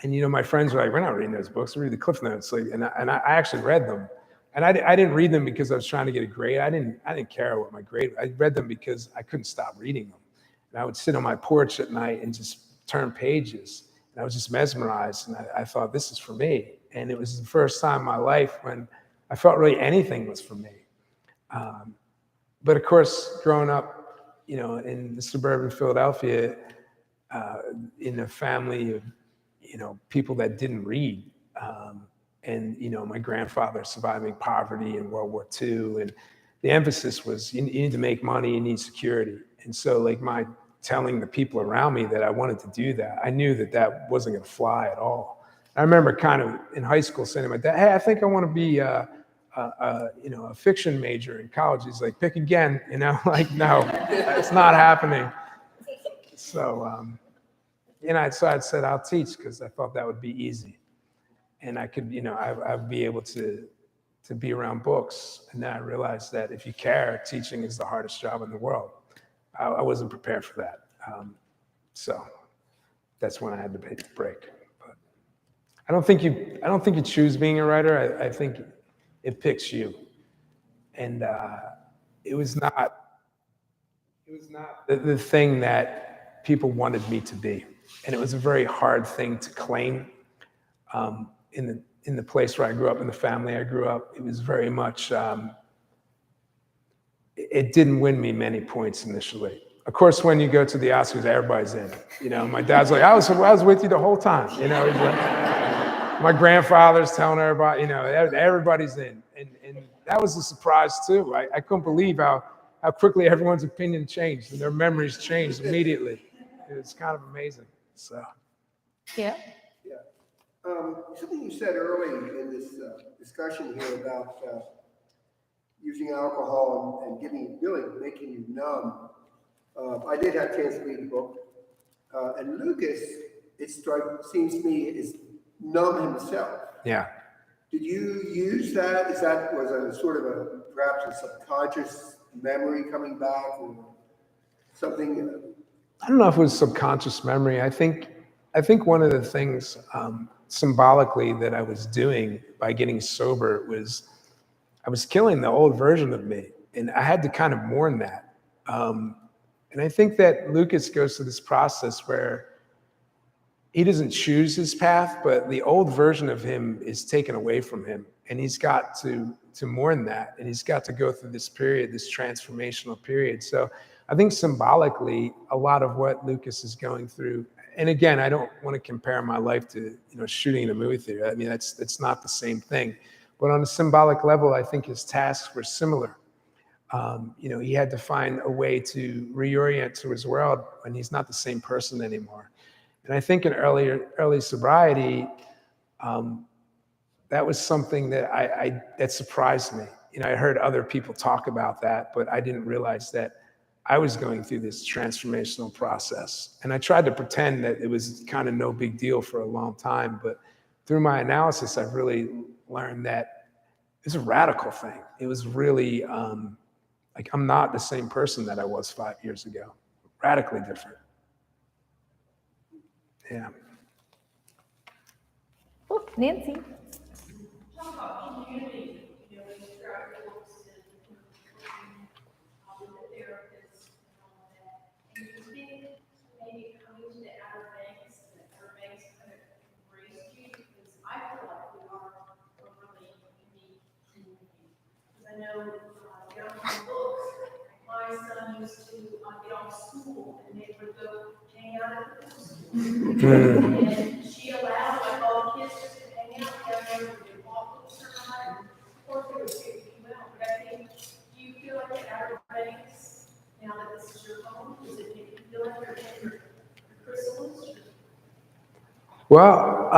And, my friends were like, we're not reading those books. We read the Cliff Notes. Like, and I actually read them. And I didn't read them because I was trying to get a grade. I didn't care what my grade was. I read them because I couldn't stop reading them. And I would sit on my porch at night and just turn pages. And I was just mesmerized. And I thought, this is for me. And it was the first time in my life when I felt really anything was for me. But of course, growing up, in suburban Philadelphia, in a family of, people that didn't read, and my grandfather surviving poverty in World War II, and the emphasis was you need to make money, you need security. And so like my telling the people around me that I wanted to do that, I knew that wasn't going to fly at all. I remember kind of in high school saying to my dad, hey, I think I want to be a fiction major in college. He's like, pick again, like, no, it's not happening. So, so I said, I'll teach because I thought that would be easy. And I could, I'd be able to be around books. And then I realized that if you care, teaching is the hardest job in the world. I wasn't prepared for that. So that's when I had to take a break. But I don't think you choose being a writer. I think it picks you. And it was not the thing that people wanted me to be. And it was a very hard thing to claim. In the place where I grew up, in the family I grew up, it was very much, it didn't win me many points initially. Of course, when you go to the Oscars, everybody's in. My dad's like, I was with you the whole time. He's like, my grandfather's telling everybody, everybody's in. And that was a surprise too. I couldn't believe how quickly everyone's opinion changed and their memories changed immediately. It was kind of amazing. So. Yeah. Something you said early in this discussion here about using alcohol and really making you numb. I did have a chance to read the book, and Lucas, seems to me, is numb himself. Yeah. Did you use that? Was a sort of perhaps a subconscious memory coming back, or something? I don't know if it was subconscious memory. I think one of the things symbolically that I was doing by getting sober was I was killing the old version of me, and I had to kind of mourn that. And I think that Lucas goes through this process where, he doesn't choose his path, but the old version of him is taken away from him. And he's got to mourn that. And he's got to go through this period, this transformational period. So I think symbolically, a lot of what Lucas is going through, and again, I don't want to compare my life to, shooting in a movie theater. I mean, it's not the same thing. But on a symbolic level, I think his tasks were similar. He had to find a way to reorient to his world when he's not the same person anymore. And I think in early sobriety, that was something that surprised me. I heard other people talk about that, but I didn't realize that I was going through this transformational process. And I tried to pretend that it was kind of no big deal for a long time, but through my analysis, I've really learned that it's a radical thing. It was really like I'm not the same person that I was 5 years ago. Radically different. Yeah. Oh, Nancy. Talk about community, you describe books and the therapists and all that. And you think maybe coming to the Outer Banks, and the Outer Banks kind of embraced you, because I feel like we are a really unique community. Because I know, get on the books, my son used to get off school and they would go hang out at the school. And she allowed like all kids just to hang out down there with their walk books around. Of course, they would take you well, but I think, do you feel like the Outer Banks, now that this is your home, does it make you feel like you're in your chrysalis? Well,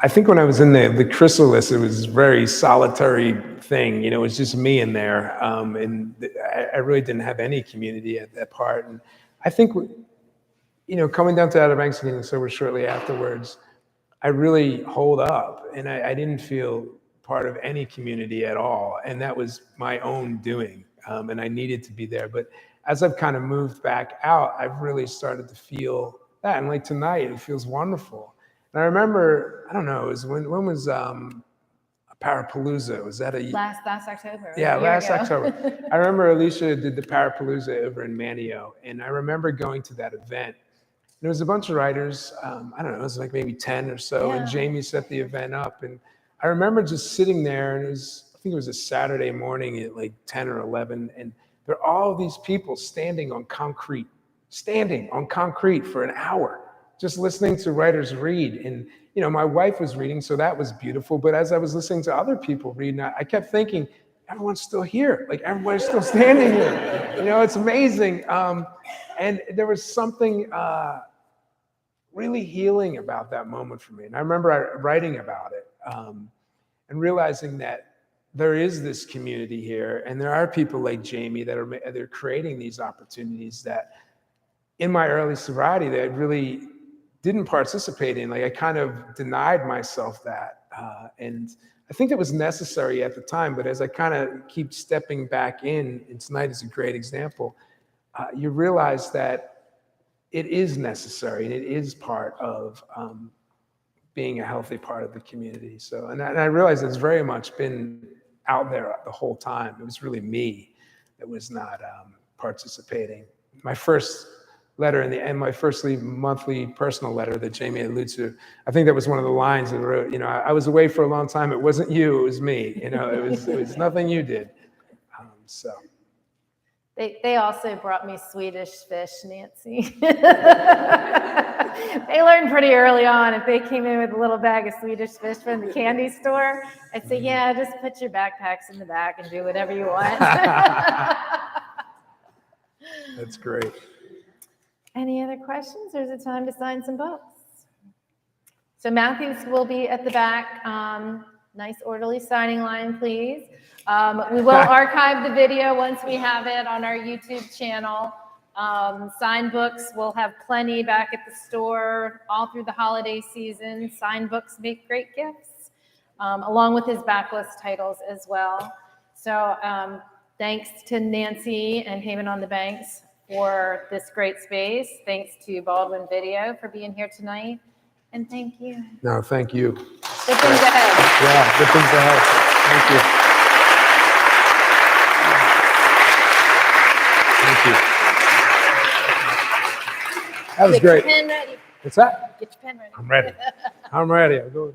I think when I was in the chrysalis, it was a very solitary thing. It was just me in there. And I really didn't have any community at that part. And I think, coming down to Outer Banks and getting sober shortly afterwards, I really holed up and I didn't feel part of any community at all. And that was my own doing. And I needed to be there. But as I've kind of moved back out, I've really started to feel that. And like tonight, it feels wonderful. And I remember, I don't know, it was when was Parapalooza? Was that Last October. Yeah, a year last ago. October. I remember Alicia did the Parapalooza over in Manio, and I remember going to that event. There was a bunch of writers, I don't know, it was like maybe 10 or so, and Yeah. Jamie set the event up. And I remember just sitting there, and I think it was a Saturday morning at like 10 or 11, and there are all these people standing on concrete for an hour, just listening to writers read. And, my wife was reading, so that was beautiful. But as I was listening to other people read, I kept thinking, everyone's still here. Like, everybody's still standing here. It's amazing. And there was something really healing about that moment for me. And I remember writing about it and realizing that there is this community here, and there are people like Jamie that they're creating these opportunities that in my early sobriety that I really didn't participate in. Like, I kind of denied myself that. And I think it was necessary at the time, but as I kind of keep stepping back in, and tonight is a great example, you realize that it is necessary and it is part of being a healthy part of the community. So, and I realized it's very much been out there the whole time. It was really me that was not participating. My first letter and my first monthly personal letter that Jamie alludes to, I think that was one of the lines that I wrote, I was away for a long time. It wasn't you, it was me. It was nothing you did. So. They also brought me Swedish fish, Nancy. They learned pretty early on if they came in with a little bag of Swedish fish from the candy store, I'd say, yeah, just put your backpacks in the back and do whatever you want. That's great. Any other questions, or is it time to sign some books? So Matthews will be at the back. Nice orderly signing line, please. We will archive the video once we have it on our YouTube channel. Signed books, we'll have plenty back at the store all through the holiday season. Signed books make great gifts, along with his backlist titles as well. So thanks to Nancy and Haven on the Banks for this great space. Thanks to Baldwin Video for being here tonight. And thank you. No, thank you. Good things ahead. Yeah, good things ahead. Thank you. Thank you. That was great. Pen ready. What's that? Get your pen ready. I'm ready. I'm ready. I'll go.